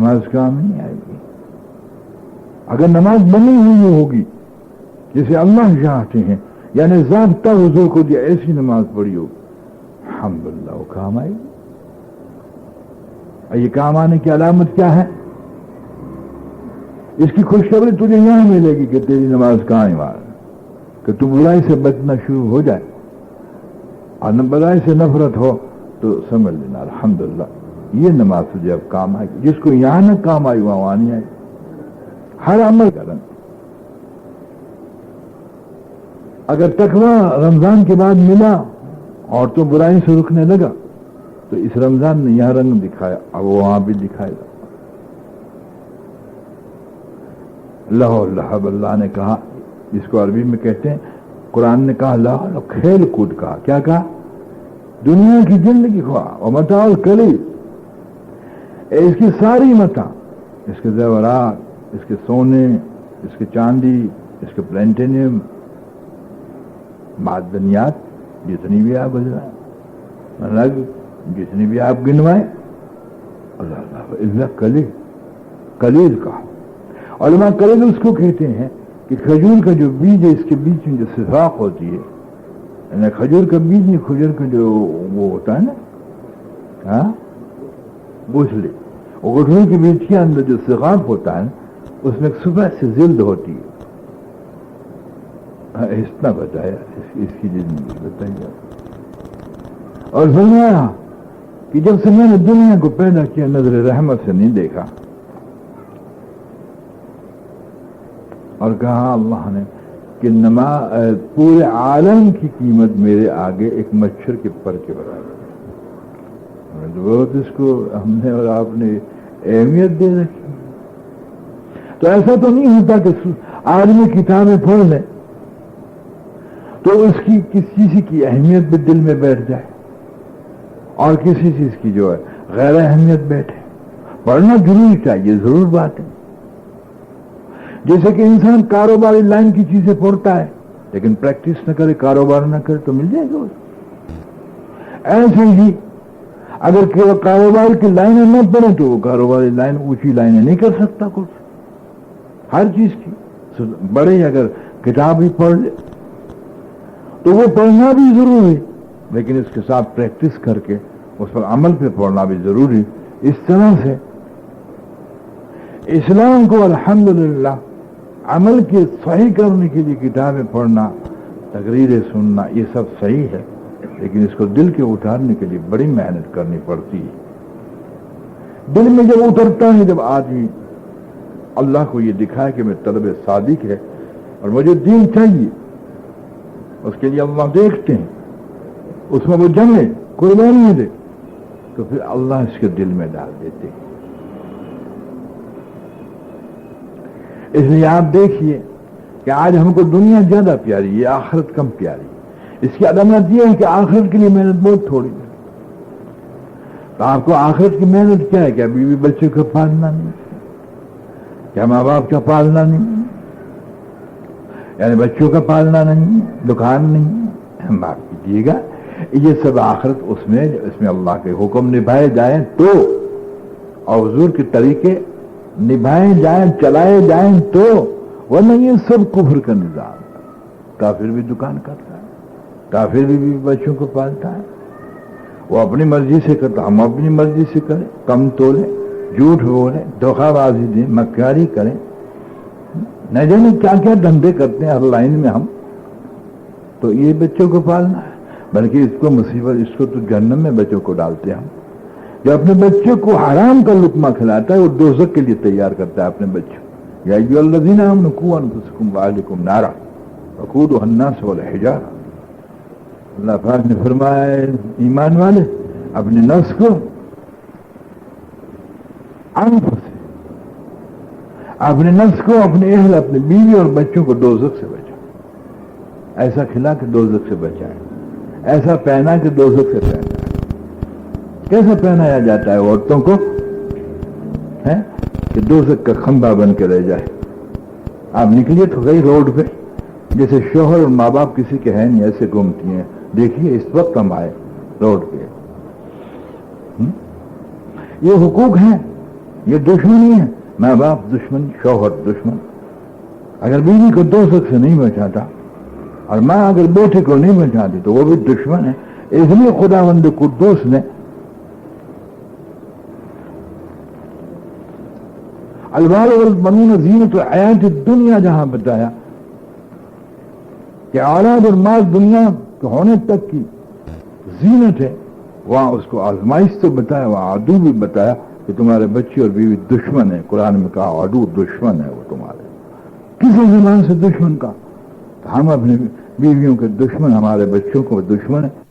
نماز کام نہیں آئے گی. اگر نماز بنی ہوئی ہوگی جسے اللہ چاہتے ہیں، یعنی ضابطہ حضور کو دیا ایسی نماز پڑھی ہو، الحمدللہ وہ کام آئے گی. یہ کام آنے کی علامت کیا ہے؟ اس کی خوشخبری تجھے یہاں ملے گی کہ تیری نماز قائم آ کہ تو برائی سے بچنا شروع ہو جائے، اور نہ برائی سے نفرت ہو تو سمجھ لینا الحمدللہ یہ نماز تجھے اب کام آئے گی. جس کو یہاں نہ کام آئی وہاں نہیں آئی. ہر عمل کرنا. اگر تقویٰ رمضان کے بعد ملا اور تو برائی سے رکنے لگا تو اس رمضان نے یہاں رنگ دکھایا، اب وہاں بھی دکھائے گا. لہو اللہ نے کہا، جس کو عربی میں کہتے ہیں، قرآن نے کہا لہو، کھیل کود کہا. کیا کہا؟ دنیا کی زندگی خواہ اور متاع القلیل، اس کی ساری متاع، اس کے زیورات، اس کے سونے، اس کے چاندی، اس کے پلینٹینیم، معدنیات جتنی بھی آپ گزرائیں، رگ جتنی بھی آپ گنوائیں، اللہ قلیل کہا. علماء قلیل اس کو کہتے ہیں کہ کھجور کا جو بیج ہے اس کے بیچ میں جو سفاق ہوتی ہے، یعنی کھجور کا بیج نہیں، کھجور کا جو وہ ہوتا ہے نا گوسلے، وہ گٹھلی کے بیج کے اندر جو سفاق ہوتا ہے اس میں ایک صبح سے جلد ہوتی ہے. اتنا بتایا اس کی زندگی بتائیے. اور فرمایا کہ جب سے میں نے دنیا کو پیدا کیا نظر رحمت سے نہیں دیکھا. اور کہا اللہ نے کہ پورے عالم کی قیمت میرے آگے ایک مچھر کے پر کے برابر. بہت اس کو ہم نے اور آپ نے اہمیت دے رکھی. تو ایسا تو نہیں ہوتا کہ آدمی کتابیں پڑھ لے تو اس کی کسی چیز کی اہمیت بھی دل میں بیٹھ جائے اور کسی چیز کی جو ہے غیر اہمیت بیٹھے. پڑھنا ضروری چاہیے، ضرور بات ہے. جیسے کہ انسان کاروباری لائن کی چیزیں پڑھتا ہے لیکن پریکٹس نہ کرے، کاروبار نہ کرے تو مل جائے گا. ایسے ہی اگر کاروبار کی لائنیں نہ پڑھے تو وہ کاروباری لائن اونچی لائنیں نہیں کر سکتا. کچھ ہر چیز کی بڑے اگر کتاب ہی پڑھ لے تو وہ پڑھنا بھی ضروری، لیکن اس کے ساتھ پریکٹس کر کے اس پر عمل پہ پڑھنا بھی ضروری. اس طرح سے اسلام کو الحمدللہ عمل کے صحیح کرنے کے لیے کتابیں پڑھنا، تقریریں سننا، یہ سب صحیح ہے، لیکن اس کو دل کے اتارنے کے لیے بڑی محنت کرنی پڑتی ہے. دل میں جب اترتا ہے، جب آدمی اللہ کو یہ دکھائے کہ میں طلب صادق ہے اور مجھے دین چاہیے، اس کے لیے اللہ دیکھتے ہیں، اس میں وہ جمے قربانی دے، تو پھر اللہ اس کے دل میں ڈال دیتے ہیں. اس لیے آپ دیکھیے کہ آج ہم کو دنیا زیادہ پیاری ہے، آخرت کم پیاری. اس کی علامت یہ ہے کہ آخرت کے لیے محنت بہت تھوڑی ہے. تو آپ کو آخرت کی محنت کیا ہے؟ کیا بیوی بچے کا پالنا نہیں، کیا ماں باپ کا پالنا نہیں، یعنی بچوں کا پالنا نہیں، دکان نہیں. معاف کیجیے گا، یہ سب آخرت اس میں اللہ کے حکم نبھائے جائیں تو، اور حضور کے طریقے نبھائے جائیں، چلائے جائیں تو، ورنہ یہ سب کفر کا نظام. کافر بھی دکان کرتا ہے، کافر بھی بچوں کو پالتا ہے، وہ اپنی مرضی سے کرتا، ہم اپنی مرضی سے کریں، کم تولیں، جھوٹ بولیں، دھوکہ بازی دیں، مکاری کریں، نہ جانے کیا کیا دھندے کرتے ہیں ہر لائن میں ہم. تو یہ بچوں کو پالنا ہے، بلکہ اس کو مصیبت، اس کو تو جہنم میں بچوں کو ڈالتے ہیں ہم. جو اپنے بچے کو حرام کا لقمہ کھلاتا ہے وہ دوزخ کے لیے تیار کرتا ہے اپنے بچوں. یا ایھا الذین آمنوا قوا انفسکم واہلکم نارا وقودھا الناس والحجارہ. اللہ پاک نے فرمایا ایمان والے اپنے نفس کو، اپنے نفس کو، اپنے اہل، اپنے بیوی اور بچوں کو دوزخ سے بچاؤ. ایسا کھلا کہ دوزخ سے بچائے، ایسا پہنا کہ دوزخ سے پہنا. کیسے پہنایا جاتا ہے عورتوں کو؟ ہے کہ دوزخ کا کھمبا بن کے رہ جائے. آپ نکلیے تو گئی روڈ پہ، جیسے شوہر اور ماں باپ کسی کے ہیں نہیں، ایسے گھومتی ہیں. دیکھیے اس وقت ہم آئے روڈ پہ، یہ حقوق ہیں یہ دشمنی ہے، ماں باپ دشمن، شوہر دشمن. اگر بیوی کو دوزخ سے نہیں بچاتا اور ماں اگر بیٹے کو نہیں بچاتی تو وہ بھی دشمن ہے. اس لیے خداوند قدوس نے المال والبنون زینت الحیات الدنیا جہاں بتایا کہ اولاد اور مال دنیا کے ہونے تک کی زینت ہے، وہاں اس کو آزمائش تو بتایا، وہاں عدو بھی بتایا کہ تمہارے بچے اور بیوی دشمن ہے. قرآن میں کہا عدو دشمن ہے وہ تمہارے. کسی زبان سے دشمن کا؟ تو ہم اپنی بیویوں کے دشمن، ہمارے بچوں کو دشمن ہے.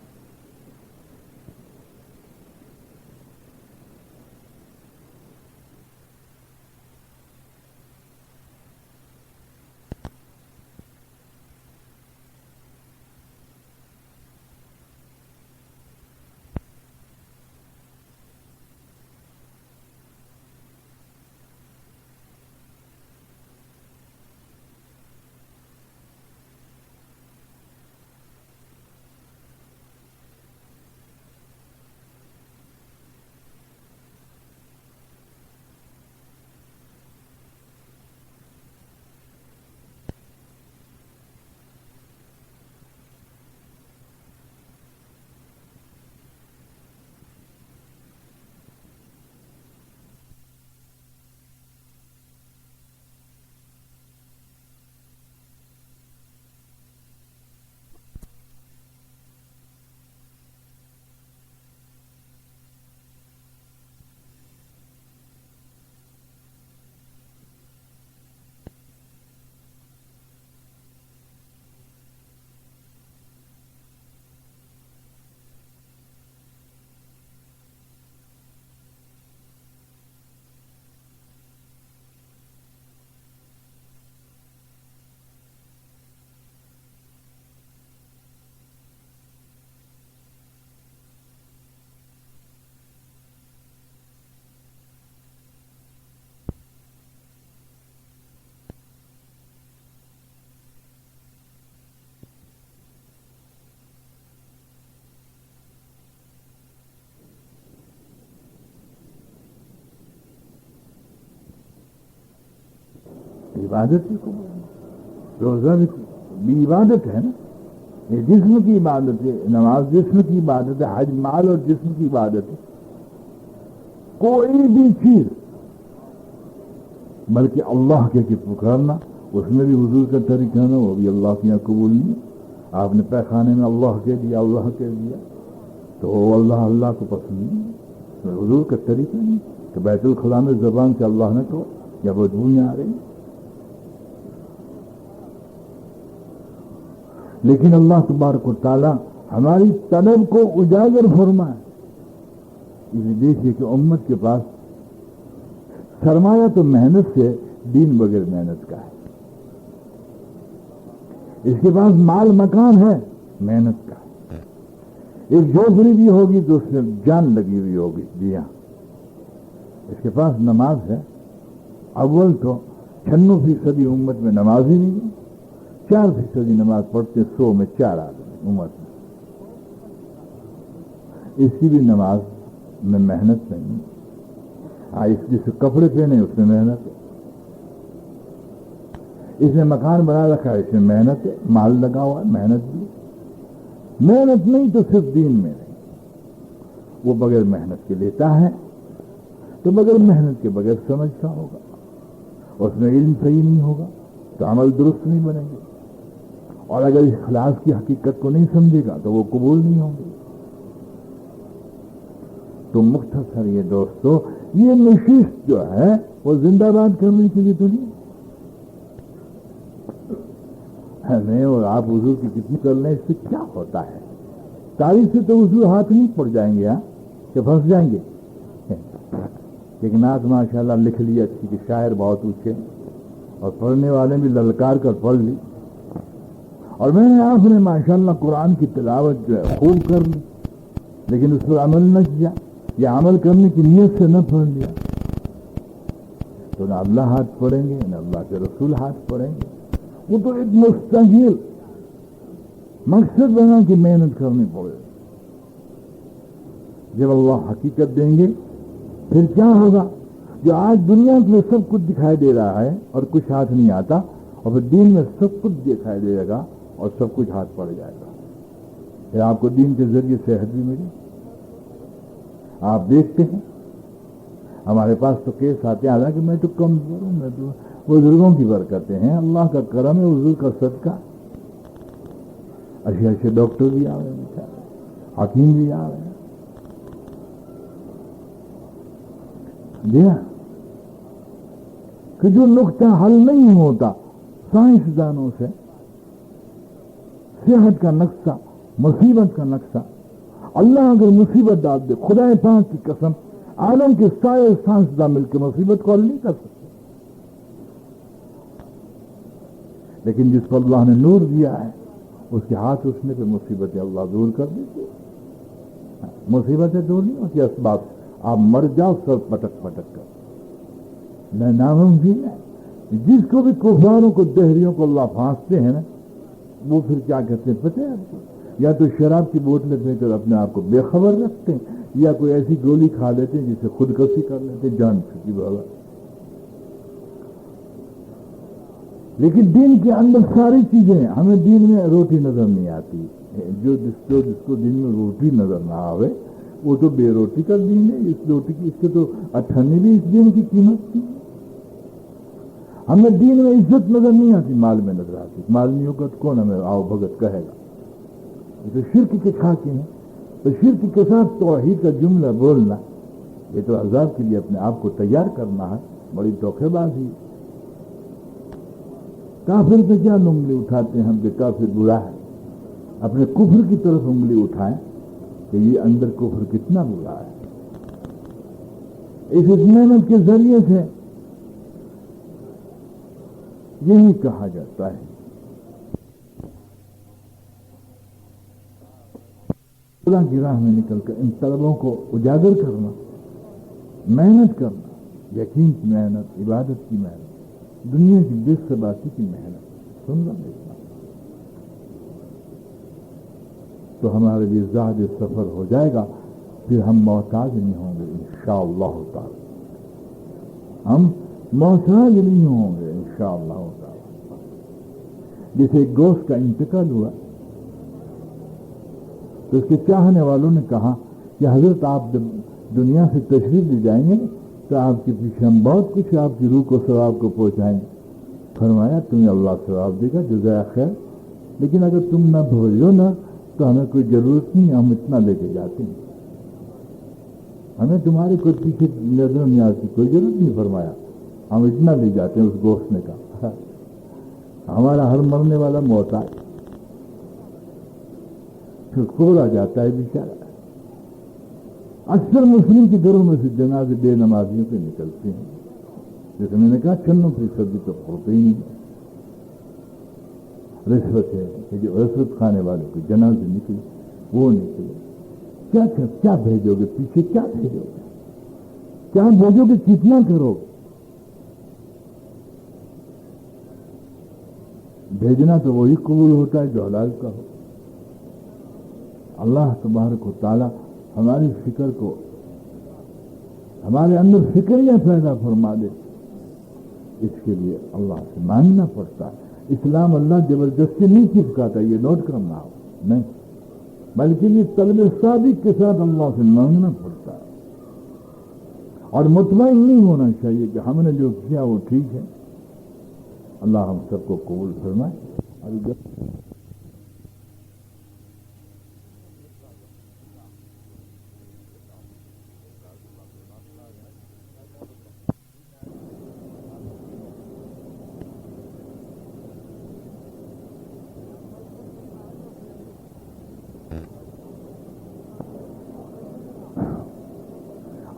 عبادت بھی قبول، روزہ بھی عبادت ہے نا. یہ جسم کی عبادت ہے، نماز جسم کی عبادت ہے، حج مال اور جسم کی عبادت ہے. کوئی بھی چیز بلکہ اللہ کے پکارنا، اس میں بھی حضور کا طریقہ نا، وہ بھی اللہ کے یہاں قبول نہیں. آپ نے پیخانے میں اللہ کے دیا، اللہ کے دیا تو وہ اللہ کو پسند نہیں. حضور کا طریقہ نہیں کہ بیت الخلاء میں زبان سے اللہ نے کہو یا بدبوئیں آ رہی. لیکن اللہ تبارک و تعالی ہماری طلب کو اجاگر فرمائے. یہ دیکھیے کہ امت کے پاس سرمایہ تو محنت سے، دین بغیر محنت کا ہے. اس کے پاس مال مکان ہے، محنت کا ہے. ایک جھوپڑی بھی ہوگی تو اس میں جان لگی ہوئی ہوگی. جی ہاں، اس کے پاس نماز ہے. اول تو 96% امت میں نماز ہی نہیں ہے. 4% نماز پڑھتے 100 میں 4 آدمی امت میں. اس کی بھی نماز میں محنت نہیں. ہاں، اس جس کپڑے پہنے اس میں محنت ہے. اس نے مکان بنا رکھا ہے، اس میں محنت ہے. مال لگا ہوا ہے، محنت بھی. محنت نہیں تو صرف دین میں نہیں. وہ بغیر محنت کے لیتا ہے تو بغیر محنت کے بغیر سمجھتا ہوگا. اس میں علم صحیح نہیں ہوگا تو عمل درست نہیں بنے گے. اور اگر اخلاص کی حقیقت کو نہیں سمجھے گا تو وہ قبول نہیں ہوں گے. تو مختصر یہ دوستو، یہ نشست جو ہے وہ زندہ باد کرنے کے لیے تو نہیں ہے. اور آپ حضور کی کتنی کر لیں، اس سے کیا ہوتا ہے؟ تاریخ سے تو حضور ہاتھ نہیں پڑ جائیں گے کہ پھنس جائیں گے. ایک نعت ماشاءاللہ لکھ لی اچھی کہ شاعر بہت اونچے اور پڑھنے والے بھی للکار کر پڑھ لی. اور میں نے آپ نے ماشاءاللہ قرآن کی تلاوت جو ہے خوب کر لی، لیکن اس پر عمل نہ کیا یا عمل کرنے کی نیت سے نہ پڑھ لیا تو نہ اللہ ہاتھ پڑھیں گے نہ اللہ کے رسول ہاتھ پڑھیں گے. وہ تو ایک مستحیل مقصد بنا کہ محنت کرنی پڑے. جب اللہ حقیقت دیں گے پھر کیا ہوگا؟ جو آج دنیا میں سب کچھ دکھائی دے رہا ہے اور کچھ ہاتھ نہیں آتا، اور پھر دین میں سب کچھ دکھائی دے گا اور سب کچھ ہاتھ پڑ جائے گا. پھر آپ کو دین کے ذریعے صحت بھی ملی. آپ دیکھتے ہیں ہمارے پاس تو کیس آتے ہیں، حالانکہ میں تو کمزور ہوں، میں تو بزرگوں کی برکتیں ہیں، اللہ کا کرم ہے، حضور کا صدقہ. اچھے اچھے ڈاکٹر بھی آ رہے ہیں، بیچارے حکیم بھی آ رہے ہیں. جی ہاں، کہ جو نقطہ حل نہیں ہوتا سائنسدانوں سے، صحت کا نقشہ، مصیبت کا نقشہ، اللہ اگر مصیبت ڈال دے، خدا پاک کی قسم عالم کے سارے سائنسداں مل کے مصیبت کو حل نہیں کر سکتے. لیکن جس کو اللہ نے نور دیا ہے اس کے ہاتھ اٹھنے پہ مصیبتیں اللہ دور کر دیتے. مصیبتیں دور نہیں ہوتی اسباب، آپ مر جاؤ سب پٹک پٹک کر. میں ناممکن ہے. جس کو بھی کفاروں کو، دہریوں کو اللہ پھانستے ہیں نا، وہ پھر کیا کہتے ہیں پتہ ہے آپ کو؟ یا تو شراب کی بوتلیں پی کر اپنے آپ کو بے خبر رکھتے ہیں، یا کوئی ایسی گولی کھا لیتے ہیں جسے خودکشی کر لیتے ہیں، جان چھٹی بابا. لیکن دین کے اندر ساری چیزیں، ہمیں دین میں روٹی نظر نہیں آتی. جس کو دین میں روٹی نظر نہ آوے وہ تو بے روٹی کا دین ہے. اس روٹی کی، اس کے تو اٹھنی بھی اس دین کی قیمت تھی. ہمیں دین میں عزت نظر نہیں آتی، مال میں نظر آتی. مال نہیں ہوگا تو کون ہمیں آؤ بھگت کہے گا؟ یہ تو شرک کے کھاتے ہیں. تو شرک کے ساتھ توحید کا جملہ بولنا، یہ تو عذاب کے لیے اپنے آپ کو تیار کرنا ہے. بڑی دھوکے بازی. کافر پہ کیا انگلی اٹھاتے ہیں ہم کہ کافر برا ہے؟ اپنے کفر کی طرف انگلی اٹھائیں کہ یہ اندر کفر کتنا برا ہے. اس محنت کے ذریعے سے یہی کہا جاتا ہے اللہ کی راہ میں نکل کر ان طلبوں کو اجاگر کرنا، محنت کرنا، یقین کی محنت، عبادت کی محنت، دنیا کی بے ثباتی کی محنت، سننا دیکھنا، تو ہمارے لیے زاد سفر ہو جائے گا. پھر ہم محتاج نہیں ہوں گے انشاءاللہ تعالی. ہم محتاج نہیں ہوں گے انشاءاللہ تعالی. جیسے گوشت کا انتقال ہوا تو اس کے چاہنے والوں نے کہا کہ حضرت آپ جب دنیا سے تشریف لے جائیں گے تو آپ کے پیچھے ہم بہت کچھ آپ کی روح کو ثواب کو پہنچائیں گے. فرمایا تمہیں اللہ ثواب دے گا جزائے خیر، لیکن اگر تم نہ بھیجو نا تو ہمیں کوئی ضرورت نہیں، ہم اتنا لے کے جاتے ہیں، ہمیں تمہارے کوئی پیچھے نظر نہیں آتی، کوئی ضرورت نہیں. فرمایا ہم اتنا لے جاتے ہیں اس گوشت نے کہا. ہمارا ہر مرنے والا محتاج پھر کھوڑا جاتا ہے بیچارہ. اکثر مسلم کے گھروں میں سے جنازے بے نمازیوں کے نکلتے ہیں. جیسے میں نے کہا 96% تو ہوتے ہی نہیں. رشوت ہے کہ جو رشوت کھانے والوں کے جنازے نکلے وہ نکلے. کیا بھیجو گے پیچھے؟ کیا بھیجو گے؟ کیا بھیجو گے؟ کتنا کرو گے؟ بھیجنا تو وہی قبول ہوتا ہے جو حلال کا ہو. اللہ تبارک و تعالی ہماری فکر کو، ہمارے اندر فکریاں پیدا فرما دے. اس کے لیے اللہ سے ماننا پڑتا ہے. اسلام اللہ زبردستی نہیں چپکاتا، یہ نوٹ کرنا ہو نہیں، بلکہ یہ طلب صادق کے ساتھ اللہ سے مانگنا پڑتا ہے. اور مطمئن نہیں ہونا چاہیے کہ ہم نے جو کیا وہ ٹھیک ہے. اللہ ہم سب کو قبول فرمائے.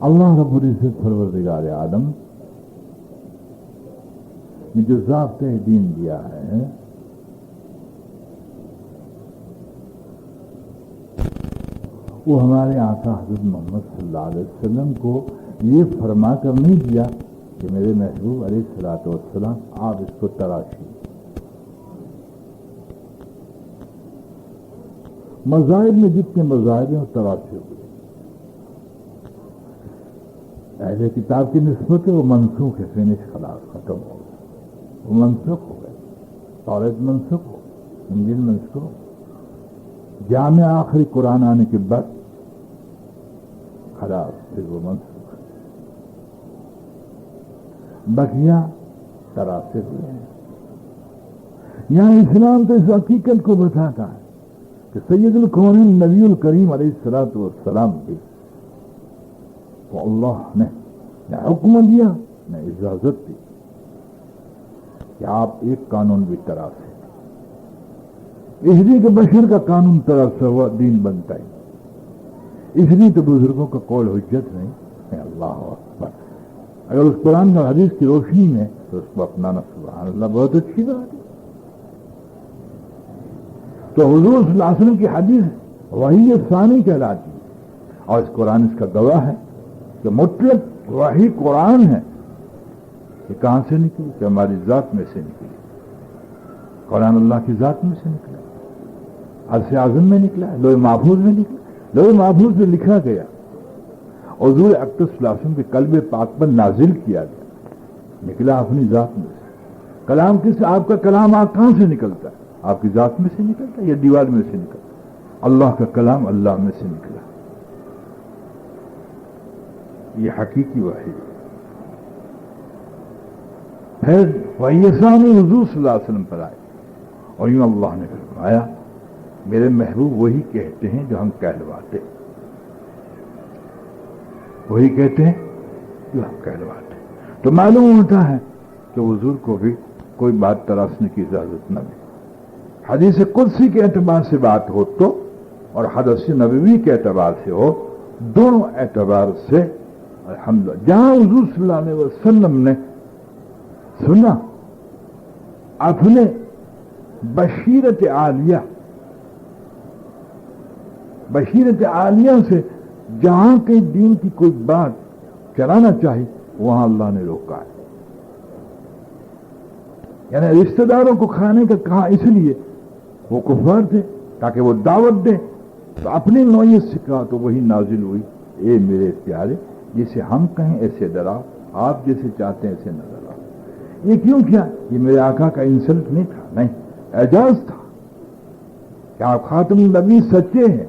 اللہ رب العزت پروردگار عالم نے جو ضابطۂ دین دیا ہے وہ ہمارے آقا حضرت محمد صلی اللہ علیہ وسلم کو یہ فرما کر نہیں دیا کہ میرے محبوب علیہ الصلوۃ والسلام آپ اس کو تراشیے. مذاہب میں جتنے مذاہب ہیں وہ تراشے ہوئے. اہل کتاب کی نسبت ہے وہ منسوخ ہے، فینش خلاص ختم ہو گئے، وہ منسوخ ہو گئے، توریت منسوخ ہو، انجیل منسوخ ہو، جامع آخری قرآن آنے کے بعد خلاص پھر وہ منسوخ ہے، بقیہ تراشے ہوئے ہیں۔ یہاں اسلام تو اس حقیقت کو بتاتا ہے کہ سید الکونین نبی الکریم علیہ الصلوۃ والسلام بھی تو اللہ نے نہ حکم دیا نہ اجازت دی کہ آپ ایک قانون بھی تراشیں، اس لیے کہ بشر کا قانون تراشا ہوا دین بنتا ہے، اس لیے تو بزرگوں کا قول حجت نہیں ہے۔ اللہ اکبر، اگر اس قرآن اور حدیث کی روشنی میں تو اس کو اپنانا سبحان اللہ بہت اچھی بات ہے۔ تو حضور صلی اللہ علیہ وسلم کی حدیث وحی ثانی کہلاتی ہے، اور اس قرآن اس کا گواہ ہے کہ مطلق وحی قرآن ہے۔ یہ کہاں سے نکلی؟ کہ ہماری ذات میں سے نکلی، قرآن اللہ کی ذات میں سے نکلا، عرش اعظم میں نکلا، لوح محفوظ میں نکلا، لوح محفوظ میں لکھا گیا، حضور اقدس صلی اللہ علیہ وسلم کے قلب پاک پر نازل کیا گیا، نکلا اپنی ذات میں سے۔ کلام کس؟ آپ کا کلام آپ کہاں سے نکلتا ہے؟ آپ کی ذات میں سے نکلتا ہے یا دیوار میں سے نکلتا؟ اللہ کا کلام اللہ میں سے نکلا، یہ حقیقی وحی ہے۔ پھر وحی ثانی حضور صلی اللہ علیہ وسلم پر آئے، اور یوں اللہ نے فرمایا میرے محبوب وہی کہتے ہیں جو ہم کہلواتے، وہی کہتے ہیں جو ہم کہلواتے۔ تو معلوم ہوتا ہے کہ حضور کو بھی کوئی بات تراشنے کی اجازت نہ ملی۔ حدیث قدسی کے اعتبار سے بات ہو تو اور حدیث نبوی کے اعتبار سے ہو، دونوں اعتبار سے الحمدللہ جہاں حضور صلی اللہ علیہ وسلم نے سنا اپنے بشیرت عالیہ سے جہاں کے دین کی کوئی بات چلانا چاہی وہاں اللہ نے روکا ہے۔ یعنی رشتہ داروں کو کھانے کا کہا اس لیے وہ کفار تھے تاکہ وہ دعوت دیں، تو اپنی نوعیت سے کہا تو وہی نازل ہوئی، اے میرے پیارے جسے ہم کہیں ایسے ڈراؤ، آپ جیسے چاہتے ہیں ایسے نہ ڈراؤ۔ یہ کیوں کیا؟ یہ میرے آقا کا انسلٹ نہیں تھا، نہیں، اعجاز تھا کہ آپ خاتم النبی سچے ہیں۔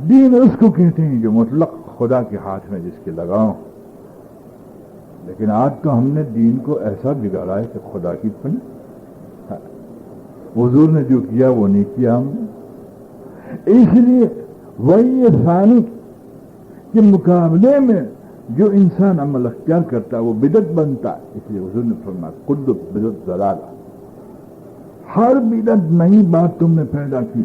دین اس کو کہتے ہیں جو مطلق خدا کے ہاتھ میں جس کے لگاؤ، لیکن آج تو ہم نے دین کو ایسا بگاڑا ہے کہ خدا کی پنی، حضور نے جو کیا وہ نہیں کیا ہم نے۔ اس لیے وحی ثانی کے مقابلے میں جو انسان عمل اختیار کرتا ہے وہ بدعت بنتا ہے۔ اس لیے حضور نے فرمایا کل بدعت ضلالہ، ہر بدعت نئی بات تم نے پیدا کی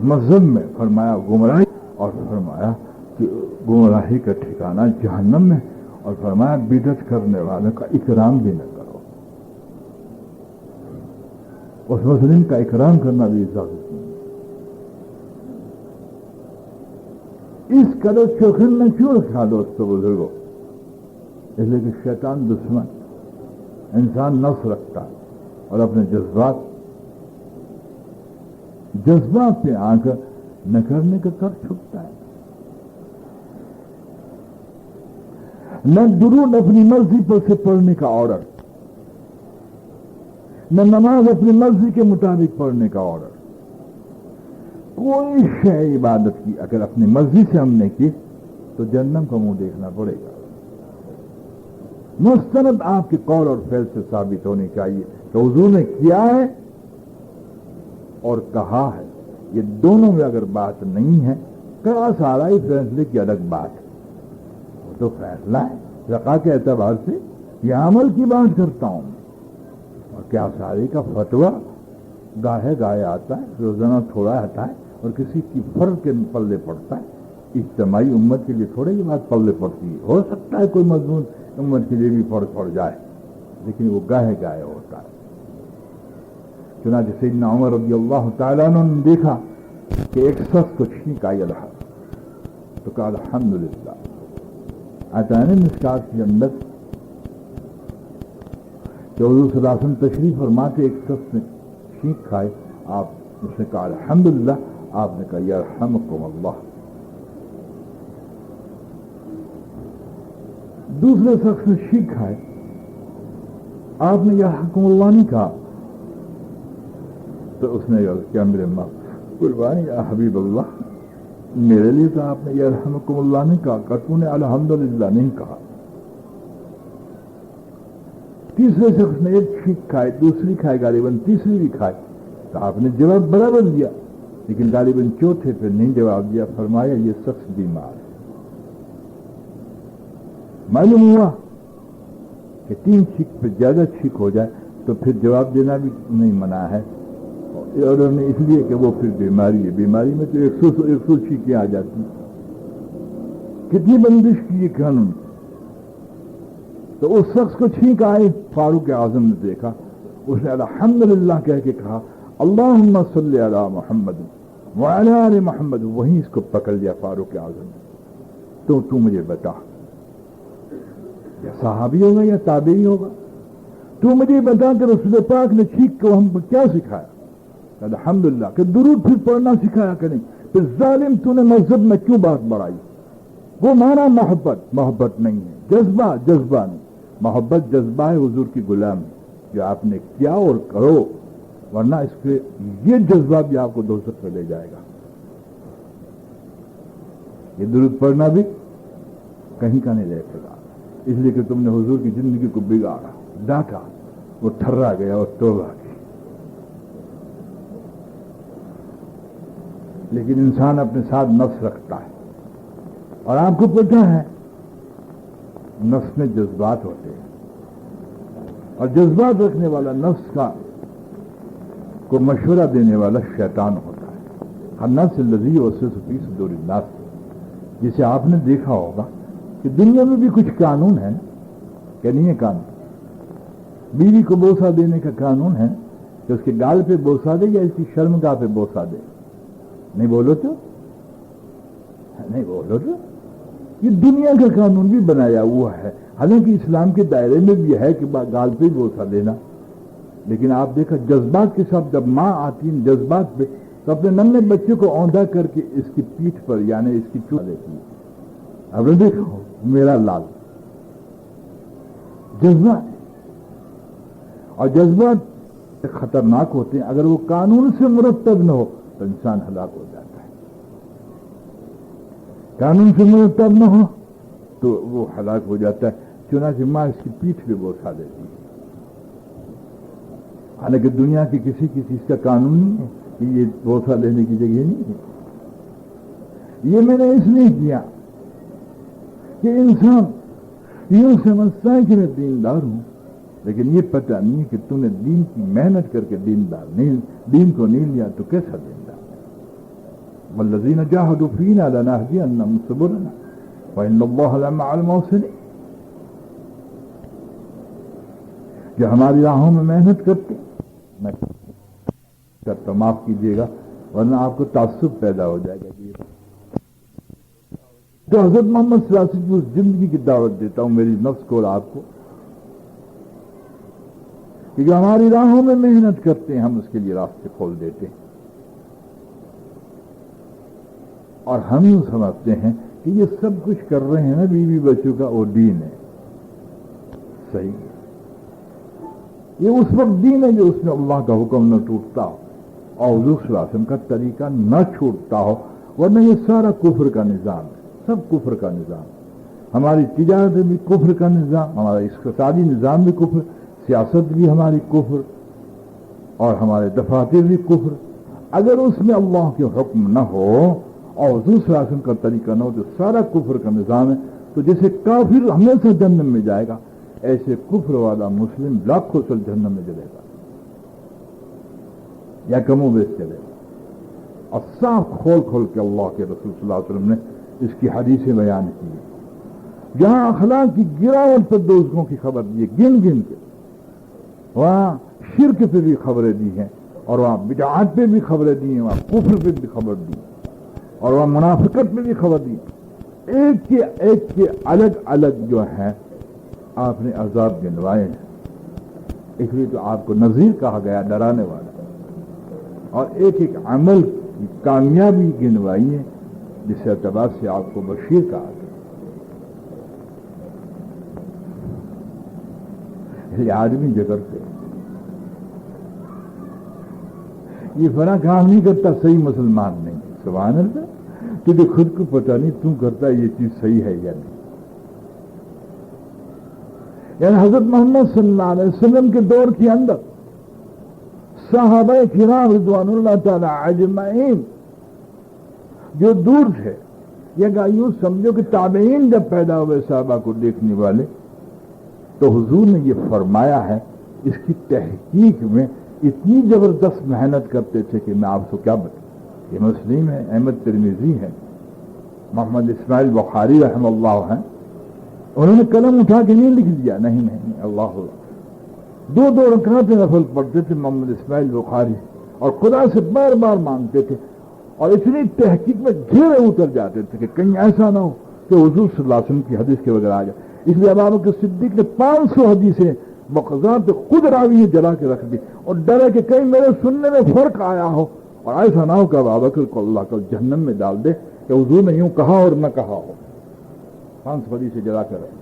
مذہب میں، فرمایا گمراہی، اور فرمایا کہ گمراہی کا ٹھکانہ جہنم میں، اور فرمایا بدعت کرنے والوں کا اکرام بھی نہ کرو، اس مسلم کا اکرام کرنا بھی اجازت نہیں۔ اس قدر چوکھن میں کیوں رکھا دوستو بزرگوں؟ اس لیے کہ شیطان دشمن، انسان نفس رکھتا ہے اور اپنے جذبات پہ آ کر نہ کرنے کا کر چھپتا ہے۔ نہ درود اپنی مرضی پر سے پڑھنے کا آرڈر، نہ نماز اپنی مرضی کے مطابق پڑھنے کا آرڈر، کوئی شے عبادت کی اگر اپنی مرضی سے ہم نے کی تو جہنم کا منہ دیکھنا پڑے گا۔ مستند آپ کے قول اور فعل سے ثابت ہونی چاہیے کہ حضور نے کیا ہے اور کہا ہے، یہ دونوں میں اگر بات نہیں ہے کیا سارا ہی فیصلے کی الگ بات ہے، وہ تو فیصلہ ہے رقا کے اعتبار سے، یہ عمل کی بات کرتا ہوں، اور کیا سارے کا فتویٰ گاہے آتا ہے، روزانہ تھوڑا آتا ہے اور کسی کی فرض کے پلے پڑتا ہے، اجتماعی امت کے لیے تھوڑے یہ بات پلے پڑتی ہے، ہو سکتا ہے کوئی مضمون امت کے لیے بھی فرض پڑ جائے، لیکن وہ گاہے ہوتا ہے۔ چنانچہ سیدنا عمر رضی اللہ تعالیٰ عنہ نے دیکھا کہ ایک شخص کو چھینک آئی رہا تو کہا الحمدللہ۔ آتا ہے نا مشکات کے اندر کہ حضور صلی اللہ علیہ وسلم تشریف فرما کے ایک شخص نے چھینک کھائے، آپ اس نے کہا الحمدللہ، آپ نے کہا یرحمکم اللہ۔ دوسرے شخص نے شیک کھائے, آپ نے یا حکم اللہ نہیں کہا, تو اس نے کیا میرے ماں قربانی یا حبیب اللہ, میرے لیے تو آپ نے یا رحمکم اللہ نہیں کہا, تو نے الحمدللہ نہیں کہا. تیسرے شخص نے ایک چھینک کھائے, دوسری کھائے, غالباً تیسری بھی کھائے, تو آپ نے جواب برابر دیا, لیکن غالباً چوتھے پہ نہیں جواب دیا. فرمایا یہ شخص بیمار ہے. معلوم ہوا کہ 3 چھینک پہ زیادہ چھینک ہو جائے تو پھر جواب دینا بھی نہیں منع ہے, اور انہوں نے اس لیے کہ وہ پھر بیماری ہے. بیماری میں تو 100 چھینکیں آ جاتی. کتنی بندش کی یہ قانون. تو اس شخص کو چھینک آئے, فاروق اعظم نے دیکھا, اس نے الحمدللہ کہہ کے کہا اللہم صلی علی محمد وعلی آل محمد. وہیں اس کو پکڑ لیا فاروق اعظم نے. تو مجھے بتا, یا صحابی ہوگا یا تابعی ہوگا, تو مجھے بتا کہ رسول پاک نے چھینک کو ہم کو کیا سکھایا؟ الحمدللہ کہ درود پھر پڑھنا سکھایا کہ نہیں. پھر ظالم تو نے مذہب میں کیوں بات بڑھائی؟ وہ مانا محبت نہیں ہے, جذبہ نہیں. محبت جذبہ ہے حضور کی غلامی, جو آپ نے کیا اور کرو, ورنہ اس کے یہ جذبہ بھی آپ کو دوزخ میں لے جائے گا. یہ درود پڑھنا بھی کہیں کا نہیں لے سکا, اس لیے کہ تم نے حضور کی زندگی کو بگاڑا, ڈانٹا, وہ ٹھرا گیا اور توبہ کی. لیکن انسان اپنے ساتھ نفس رکھتا ہے, اور آپ کو پتہ ہے نفس میں جذبات ہوتے ہیں, اور جذبات رکھنے والا نفس کا کو مشورہ دینے والا شیطان ہوتا ہے. النفس الذی یوسوس فی صدور الناس, جسے آپ نے دیکھا ہوگا کہ دنیا میں بھی کچھ قانون ہے کہ نہیں ہے. قانون بیوی کو بوسہ دینے کا قانون ہے کہ اس کے گال پہ بوسہ دے یا اس کی شرمگاہ پہ بوسہ دے. نہیں بولو تو یہ دنیا کا قانون بھی بنایا ہوا ہے. حالانکہ اسلام کے دائرے میں بھی ہے کہ گال پہ بوسہ دینا, لیکن آپ دیکھا جذبات کے ساتھ جب ماں آتی ہے جذبات پہ, تو اپنے ننھے بچے کو اوندا کر کے اس کی پیٹھ پر یعنی اس کی چوٹ دیتی ہے. آپ نے دیکھو میرا لال جذبات, اور جذبات خطرناک ہوتے ہیں. اگر وہ قانون سے مرتب نہ ہو تو انسان ہلاک ہو جاتا ہے. قانون سے مرتب نہ ہو تو وہ ہلاک ہو جاتا ہے. چنانچہ ماں اس کی پیٹھ پہ بوسہ دیتی ہے. حالانکہ دنیا کی کسی چیز کا قانون نہیں ہے کہ یہ بوسہ لینے کی جگہ نہیں ہے. یہ میں نے اس لیے کیا کہ انسان یوں سمجھتا ہے کہ میں دیندار ہوں, لیکن یہ پتہ نہیں ہے کہ تم نے دین کی محنت کر کے دین کو نہیں لیا تو کیسا دیندار. والذین جاہدوا فینا لنہدینہم سبلنا وان اللہ لمع المحسنین. جو ہماری راہوں میں محنت کرتے, میں کرتا, معاف کیجیے گا ورنہ آپ کو تعصب پیدا ہو جائے گا. تو حضرت محمد صلی اللہ علیہ وسلم کی اس زندگی کی دعوت دیتا ہوں میری نفس کو اور آپ کو, کہ جو ہماری راہوں میں محنت کرتے ہیں ہم اس کے لیے راستے کھول دیتے ہیں, اور ہم یوں سمجھتے ہیں کہ یہ سب کچھ کر رہے ہیں نا بیوی بچوں کا, وہ دین ہے. صحیح, یہ اس وقت دین ہے جو اس میں اللہ کا حکم نہ ٹوٹتا ہو اور حضور صلی اللہ علیہ وسلم کا طریقہ نہ چھوٹتا ہو, ورنہ یہ سارا کفر کا نظام ہے, سب کفر کا نظام. ہماری تجارت بھی کفر کا نظام, ہمارا اقتصادی نظام بھی کفر, سیاست بھی ہماری کفر, اور ہمارے دفاتر بھی کفر. اگر اس میں اللہ کے حکم نہ ہو اور حضور صلی اللہ علیہ وسلم کا طریقہ نہ ہو تو سارا کفر کا نظام ہے. تو جیسے کافر ہمیشہ جہنم میں جائے گا, ایسے کفر والا مسلم لاکھوں سال جہنم میں جلے گا یا کم و بیش چلے گا. اور صاف کھول کے اللہ کے رسول صلی اللہ علیہ وسلم نے اس کی حدیثیں بیان کی ہیں. جہاں اخلاق کی گراوٹ پر دوزخوں کی خبر دی ہے گن کے, وہاں شرک پہ بھی خبریں دی ہیں, اور وہاں بدعات پہ بھی خبریں دی ہیں, وہاں کفر پہ بھی خبر دی, اور وہاں منافقت پہ بھی خبر دی. ایک کے الگ جو ہے آپ نے عذاب گنوائے ہیں. اس لیے تو آپ کو نذیر کہا گیا, ڈرانے والا, اور ایک عمل کی کامیابی گنوائی ہے جس اعتبار سے آپ کو بشیر کہا گیا. یہ آدمی جو کرتے یہ فلاں کام نہیں کرتا صحیح مسلمان نہیں. سبحان اللہ. تجھے خود کو پتہ نہیں تو کرتا یہ چیز صحیح ہے یا نہیں. یعنی حضرت محمد صلی اللہ علیہ وسلم کے دور کے اندر صحابہ کرام رضوان اللہ تعالی اجمعین جو دور تھے، یہ یوں سمجھو کہ تابعین جب پیدا ہوئے صحابہ کو دیکھنے والے، تو حضور نے یہ فرمایا ہے، اس کی تحقیق میں اتنی زبردست محنت کرتے تھے کہ میں آپ کو کیا بتاؤں. یہ مسلم ہے، احمد ترمذی ہے، محمد اسماعیل بخاری رحمہ اللہ ہیں. انہوں نے قلم اٹھا کے نہیں لکھ دیا، نہیں اللہ دو رکعت نفل پڑھتے تھے محمد اسماعیل بخاری، اور خدا سے بار بار مانگتے تھے، اور اتنی تحقیق میں گھیرے اتر جاتے تھے کہ کہیں ایسا نہ ہو کہ حضور صلی اللہ علیہ وسلم کی حدیث کے بغیر آ جائے. اس لیے ابوبکر صدیق نے 500 حدیثیں بقضات خود راوی جلا کے رکھ دی، اور ڈرے کہ کہیں میرے سننے میں فرق آیا ہو، اور ایسا نہ ہو کہ ابوبکر کو اللہ کو جہنم میں ڈال دے کہ حضور نے یوں کہا اور نہ کہا ہو. 500 حدیثیں جلا کر رکھ.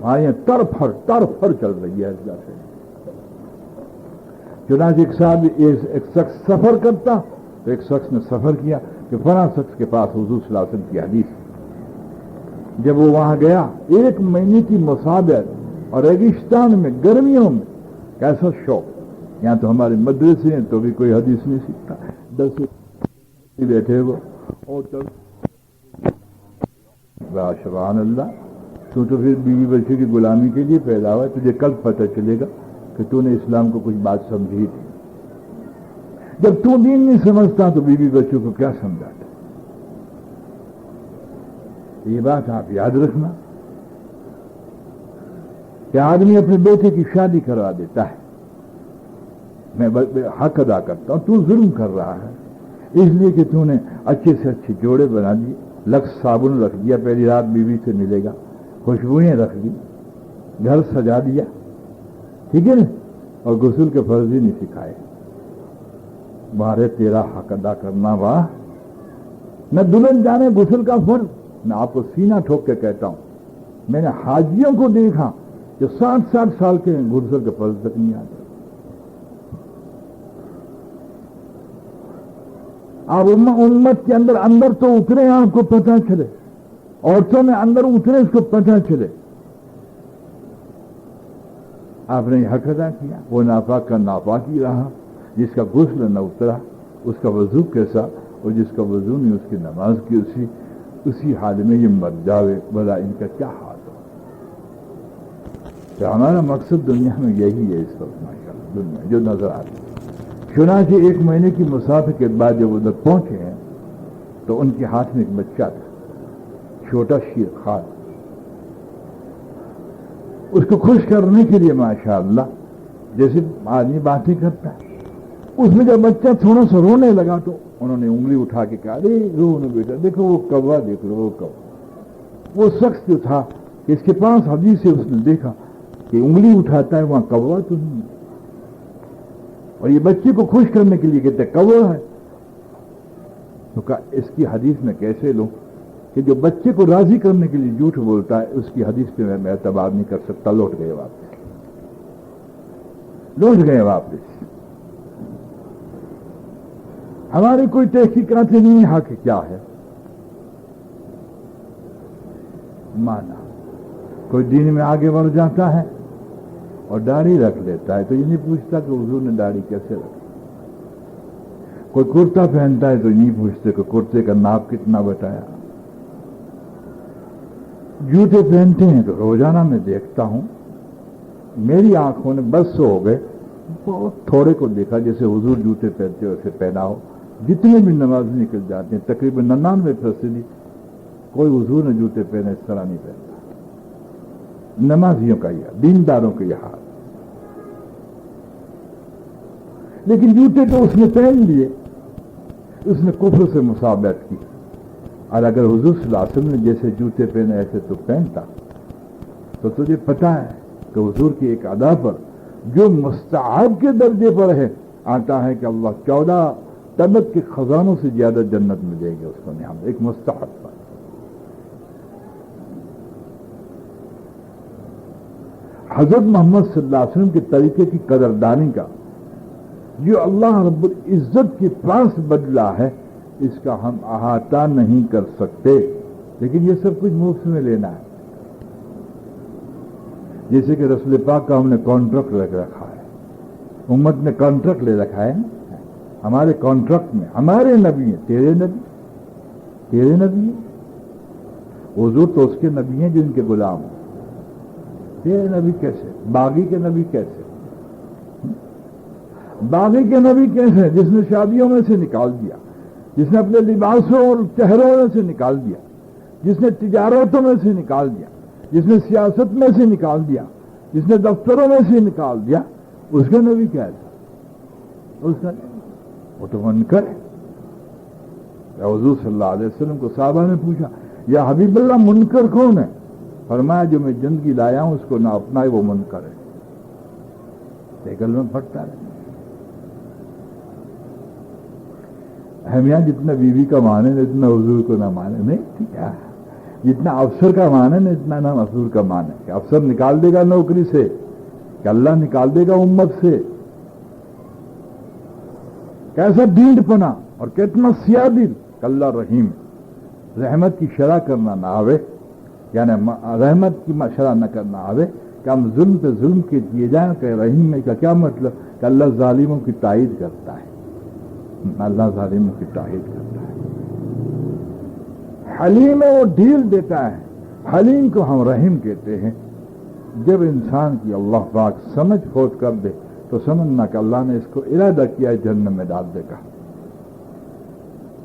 ہمارے یہاں تر چل رہی ہے اس بات سے. چنانچہ ایک شخص سفر کرتا تو ایک شخص نے سفر کیا کہ فلاں شخص کے پاس حضور صلی اللہ علیہ وسلم کی حدیث. جب وہ وہاں گیا، 1 مہینے کی مسافت اور ریگستان میں گرمیوں میں، کیسا شوق. یہاں تو ہمارے مدرسے ہیں تو بھی کوئی حدیث نہیں سیکھتا، 10 بیٹھے وہ اور سبحان اللہ. تو پھر بیوی بچے کی غلامی کے لیے پیدا ہوا. تجھے کل پتہ چلے گا کہ تو نے اسلام کو کچھ بات سمجھی تھی. جب تو دین نہیں سمجھتا تو بیوی بچوں کو کیا سمجھاتا. یہ بات آپ یاد رکھنا کہ آدمی اپنے بیٹے کی شادی کروا دیتا ہے، میں حق ادا کرتا ہوں، تو ظلم کر رہا ہے اس لیے کہ تو نے اچھے سے اچھے جوڑے بنا دیے، لکس صابن رکھ دیا، پہلی رات بیوی سے ملے گا، خوشبوئیں رکھ دی، گھر سجا دیا، ٹھیک ہے نا، اور غسل کے فرض ہی نہیں سکھائے. بارے تیرا حق ادا کرنا وا نہ دلہن جانے غسل کا فرض. میں آپ کو سینہ ٹھوک کے کہتا ہوں، میں نے حاجیوں کو دیکھا جو 60 سال کے غسل کے فرض تک نہیں آتے. آپ امت کے اندر تو اترے، آپ کو پتہ چلے، عورتوں میں اندر اترے، اس کو پتہ چلے. آپ نے حق ادا کیا. وہ ناپاک کا ناپاک ہی رہا، جس کا غسل نہ اترا اس کا وضو کیسا، اور جس کا وضو نہیں اس کی نماز کی اسی حال میں یہ مر جاوے. بلا ان کا کیا حال ہو. تو ہمارا مقصد دنیا میں یہی ہے اس وقت ماشاءاللہ، دنیا جو نظر آتی. چنانچہ 1 مہینے کی مسافت کے بعد جب ادھر پہنچے ہیں تو ان کے ہاتھ میں ایک بچہ تھا، چھوٹا شیر خال. اس کو خوش کرنے کے لیے ماشاءاللہ جیسے آدمی باتیں کرتا ہے، اس میں جب بچہ تھوڑا سا رونے لگا تو انہوں نے انگلی اٹھا کے کہا، ارے رو نو بیٹا، دیکھو وہ کوا، دیکھ لو وہ کوا. وہ شخص جو تھا کہ اس کے پاس حدیث سے اس نے دیکھا کہ انگلی اٹھاتا ہے وہاں کوا تو نہیں، اور یہ بچے کو خوش کرنے کے لیے کہتے کوا ہے. تو کہا اس کی حدیث میں کیسے لوں کہ جو بچے کو راضی کرنے کے لیے جھوٹ بولتا ہے اس کی حدیث پہ میں اعتبار نہیں کر سکتا. لوٹ گئے واپس. ہماری کوئی تحقیقات نہیں ہے کہ کیا ہے مانا. کوئی دین میں آگے بڑھ جاتا ہے اور داڑھی رکھ لیتا ہے تو یہ نہیں پوچھتا کہ حضور نے داڑھی کیسے رکھی. کوئی کرتا پہنتا ہے تو نہیں پوچھتے کہ کرتے کا ناپ کتنا بتایا. جوتے پہنتے ہیں تو روزانہ میں دیکھتا ہوں، میری آنکھوں نے بس ہو گئے، بہت تھوڑے کو دیکھا جیسے حضور جوتے پہنتے ویسے پہنا ہو. جتنے بھی نماز نکل جاتے ہیں تقریباً 99% کوئی حضور نے جوتے پہنے اس طرح نہیں پہنتا. نمازیوں کا یہ، دینداروں کا یہ حال. لیکن جوتے تو اس نے پہن لیے، اس نے کفر سے مصابہت کی. اور اگر حضور صلی اللہ علیہ وسلم نے جیسے جوتے پہنے ایسے تو پہنتا تو تجھے پتا ہے کہ حضور کی ایک ادا پر جو مستحب کے درجے پر ہے آتا ہے کہ اللہ 14 طبق کے خزانوں سے زیادہ جنت میں دے گے اس کو نعمت، ایک مستحب پر. حضرت محمد صلی اللہ علیہ وسلم کے طریقے کی قدردانی کا جو اللہ رب العزت کے پاس بدلہ ہے اس کا ہم احاطہ نہیں کر سکتے، لیکن یہ سب کچھ مفت میں لینا ہے۔ جیسے کہ رسول پاک کا ہم نے کانٹریکٹ رکھ رکھا ہے، امت نے کانٹریکٹ لے رکھا ہے، ہمارے کانٹریکٹ میں ہمارے نبی ہیں، تیرے نبی ہیں، حضور تو اس کے نبی ہیں جو ان کے غلام ہیں، تیرے نبی کیسے؟ باغی کے نبی کیسے؟ باغی کے نبی کیسے؟ جس نے شادیوں میں سے نکال دیا، جس نے اپنے لباسوں اور چہروں میں سے نکال دیا، جس نے تجارتوں میں سے نکال دیا، جس نے سیاست میں سے نکال دیا، جس نے دفتروں میں سے نکال دیا، اس کا نبی کیا تھا؟ اس کا وہ تو منکر ہے۔ حضور صلی اللہ علیہ وسلم کو صحابہ نے پوچھا، یا حبیب اللہ منکر کون ہے؟ فرمایا جو میں زندگی لایا ہوں اس کو نہ اپنائے وہ منکر ہے۔ دیکھل میں پھٹتا ہے۔ ہم یہاں جتنا بیوی کا مانے اتنا حضور کو نہ مانے، نہیں ٹھیک ہے، جتنا افسر کا مانے نا اتنا نہ حضور کا مانے کہ افسر نکال دے گا نوکری سے کہ اللہ نکال دے گا امت سے۔ کیسا ڈینڈ پنا اور کتنا سیاہ دل کہ اللہ رحیم، رحمت کی شرح کرنا نہ آوے، یعنی رحمت کی شرح نہ کرنا آوے کہ ہم ظلم پہ ظلم کے دیے جائیں کہ رحیم میں کا کیا مطلب کہ اللہ ظالموں کی تائید کرتا ہے، اللہ ظالموں کی تائید کرتا ہے۔ حلیم ہے وہ ڈھیل دیتا ہے، حلیم کو ہم رحیم کہتے ہیں۔ جب انسان کی اللہ پاک سمجھ کھوج کر دے تو سمجھنا کہ اللہ نے اس کو ارادہ کیا ہے جہنم میں ڈال دے گا۔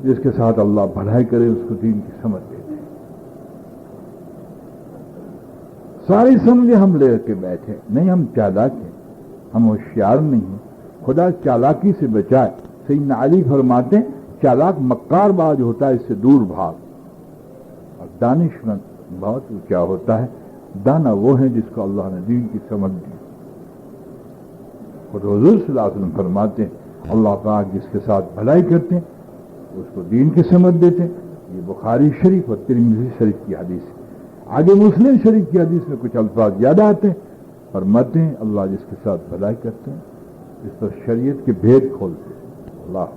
جس کے ساتھ اللہ بھلائی کرے اس کو دین کی سمجھ دیتے ہیں۔ ساری سمجھے ہم لے کے بیٹھے نہیں، ہم چالاک ہیں، ہم ہوشیار نہیں ہیں، خدا چالاکی سے بچائے۔ سیدنا علی فرماتے ہیں چالاک مکار باز ہوتا ہے، اس سے دور بھاگ، اور دانشمند بہت اونچا ہوتا ہے۔ دانا وہ ہے جس کو اللہ نے دین کی سمجھ دی۔ خود حضور صلی اللہ علیہ وسلم فرماتے ہیں اللہ پاک جس کے ساتھ بھلائی کرتے ہیں اس کو دین کی سمجھ دیتے ہیں۔ یہ بخاری شریف اور ترمذی شریف کی حدیث ہے۔ آگے مسلم شریف کی حدیث میں کچھ الفاظ یاد آتے ہیں، فرماتے ہیں اللہ جس کے ساتھ بھلائی کرتے ہیں اس پر شریعت کے بھید کھولتے ہیں۔ اللہ،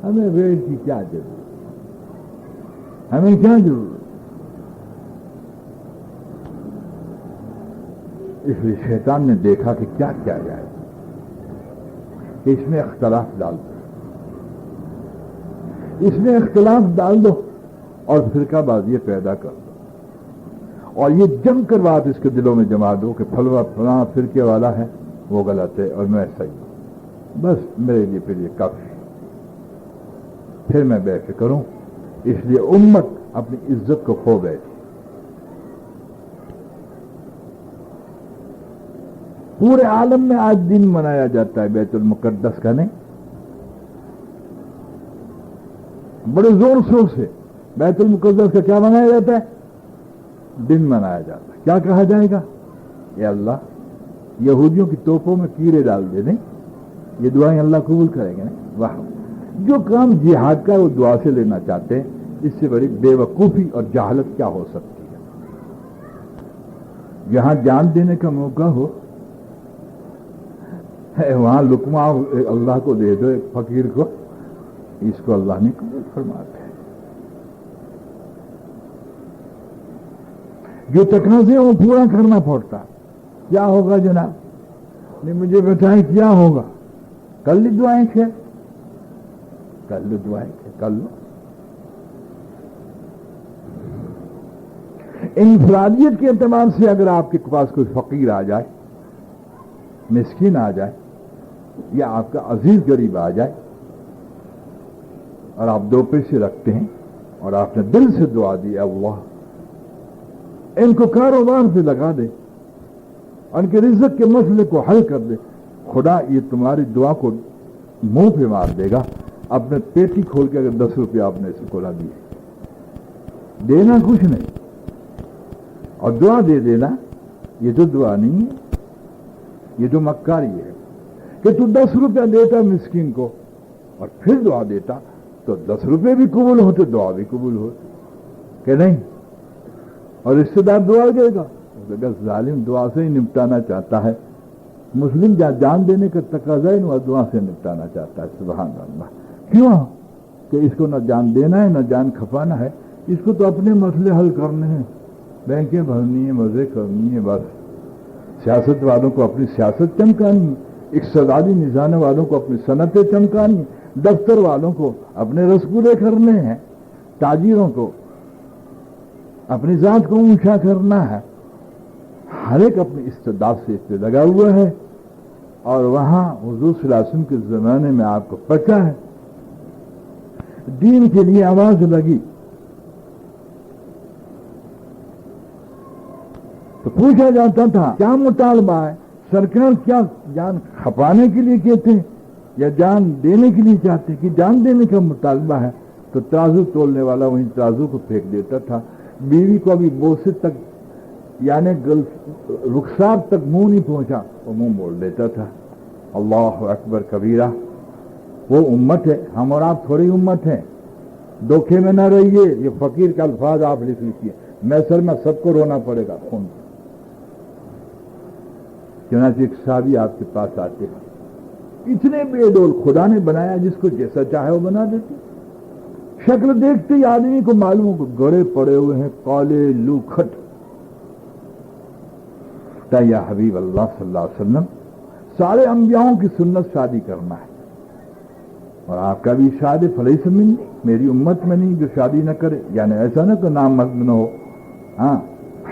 ہمیں بھید کی کیا ضرورت، ہمیں کیا ضرورت؟ اس لیے شیطان نے دیکھا کہ کیا کیا جائے کہ اس میں اختلاف ڈال دو، اس میں اختلاف ڈال دو اور فرقہ بازی پیدا کر دو، اور یہ جم کر بات اس کے دلوں میں جما دو کہ فلاں فرقے والا ہے وہ غلط ہے اور میں صحیح ہوں، بس میرے لیے پھر یہ کافی، پھر میں بے فکر ہوں۔ اس لیے امت اپنی عزت کو کھو بیٹھی۔ پورے عالم میں آج دن منایا جاتا ہے بیت المقدس کا، نہیں بڑے زور شور سے بیت المقدس کا کیا منایا جاتا ہے؟ دن منایا جاتا ہے۔ کیا کہا جائے گا؟ اے اللہ یہودیوں کی توپوں میں کیڑے ڈال دے، نہیں یہ دعائیں اللہ قبول کریں گے؟ نہیں، واہ، جو کام جہاد کا وہ دعا سے لینا چاہتے ہیں، اس سے بڑی بے وقوفی اور جہالت کیا ہو سکتی ہے؟ جہاں جان دینے کا موقع ہو وہاں لقمہ اللہ کو دے دو ایک فقیر کو، اس کو اللہ نے قبول فرماتے ہیں۔ جو تقاضے وہ پورا کرنا پڑتا۔ کیا ہوگا جناب؟ نہیں مجھے بتائیں کیا ہوگا؟ کل لی دعائیں کیا، کر لو دعائیں کر لو۔ انفرادیت کے اعتبار سے اگر آپ کے پاس کوئی فقیر آ جائے، مسکین آ جائے، یا آپ کا عزیز غریب آ جائے اور آپ دو پیسے رکھتے ہیں اور آپ نے دل سے دعا دی اللہ ان کو کاروبار پہ لگا دے، ان کے رزق کے مسئلے کو حل کر دے، خدا یہ تمہاری دعا کو منہ پہ مار دے گا۔ اپنے پیٹی کھول کے اگر 10 روپے آپ نے اسے کھولا دیے، دینا کچھ نہیں اور دعا دے دینا، یہ تو دعا نہیں ہے، یہ تو مکاری ہے کہ تو 10 روپیہ دیتا مسکین کو اور پھر دعا دیتا تو 10 روپے بھی قبول ہوتے، دعا بھی قبول ہوتی کہ نہیں، اور رشتے دار دعا دے گا اگر ظالم دعا سے ہی نپٹانا چاہتا ہے، مسلم جان دینے کا تقاضا ہے وہ دعا سے نپٹانا چاہتا ہے. سبحان اللہ. کیوں؟ کہ اس کو نہ جان دینا ہے نہ جان کھپانا ہے، اس کو تو اپنے مسئلے حل کرنے ہیں، بینکیں بھرنی ہیں، مزے کرنی ہے بس. سیاست والوں کو اپنی سیاست چمکانی، اقتصادی نظام والوں کو اپنی صنعتیں چمکانی، دفتر والوں کو اپنے رسگلے کرنے ہیں، تاجروں کو اپنی ذات کو اونچا کرنا ہے. ہر ایک اپنی استعداد سے اس پہ لگا ہوا ہے. اور وہاں حضور صلی اللہ علیہ وسلم کے زمانے میں آپ کو پتہ ہے دین کے لیے آواز لگی تو پوچھا جاتا تھا کیا مطالبہ ہے؟ سرکار کیا جان کھپانے کے لیے کہتے ہیں یا جان دینے کے لیے چاہتے کہ جان دینے کا مطالبہ ہے؟ تو ترازو تولنے والا وہیں ترازو کو پھینک دیتا تھا. بیوی کو ابھی بوسے تک یعنی رخسار تک منہ نہیں پہنچا وہ منہ موڑ لیتا تھا. اللہ اکبر کبیرہ. وہ امت ہے، ہم اور آپ تھوڑی امت ہیں. دھوکے میں نہ رہیے. یہ فقیر کا الفاظ آپ لکھ لیجیے، میں سر میں سب کو رونا پڑے گا خون. چنانچہ ایک صحابی آپ کے پاس آتے ہیں، اتنے بے ڈول. خدا نے بنایا جس کو جیسا چاہے وہ بنا دیتے. شکل دیکھتے ہی آدمی کو معلوم ہو گڑے پڑے ہوئے ہیں، کالے لوکھٹ. یا حبیب اللہ صلی اللہ علیہ وسلم سارے انبیاؤں کی سنت شادی کرنا ہے، اور آپ کا بھی شادی فلیس منی، میری امت میں نہیں جو شادی نہ کرے. یعنی ایسا نہ کہ نام مرد نہ ہو، ہاں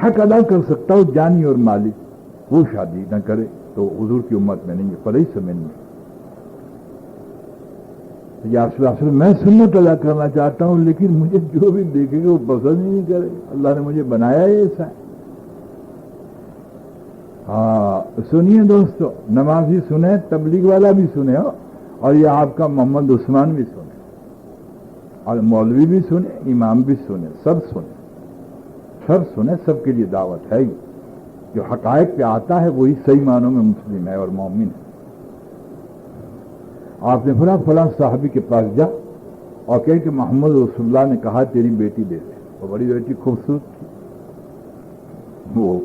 حق ادا کر سکتا ہو جانی اور مالی، وہ شادی نہ کرے تو حضور کی امت میں نہیں ہے، فلیس منی. یا صلی اللہ علیہ وسلم میں سنت ادا کرنا چاہتا ہوں لیکن مجھے جو بھی دیکھے گا وہ پسند ہی نہیں کرے. اللہ نے مجھے بنایا ہے ایسا. ہاں سنیے دوستو، نمازی سنے، تبلیغ والا بھی سنے ہو، اور یہ آپ کا محمد عثمان بھی سنے، اور مولوی بھی سنے، امام بھی سنے، سب سنے، سب سنے. سب کے لیے دعوت ہے. جو حقائق پہ آتا ہے وہی صحیح معنوں میں مسلم ہے اور مومن ہے. آپ نے فلاں صحابی کے پاس جا اور کہے کہ محمد رسول اللہ نے کہا تیری بیٹی دے دے. وہ بڑی بیٹی خوبصورت تھی. وہ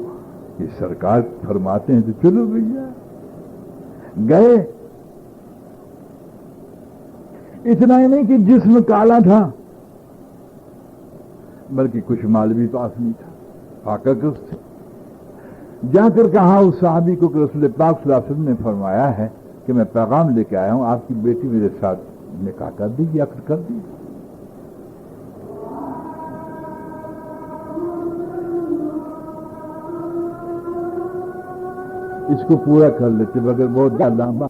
یہ سرکار فرماتے ہیں تو چلو بھیا. گئے. اتنا ہی نہیں کہ جسم کالا تھا بلکہ کچھ مال بھی پاس نہیں تھا، فاقہ کس تھے. جا کر کہا اس صحابی کو کہ رسول پاک صلی اللہ علیہ وسلم نے فرمایا ہے کہ میں پیغام لے کے آیا ہوں، آپ کی بیٹی میرے ساتھ نکاح کر دیجیے، عقد کر دیجیے. اس کو پورا کر لیتے مگر بہت زیادہ لمبا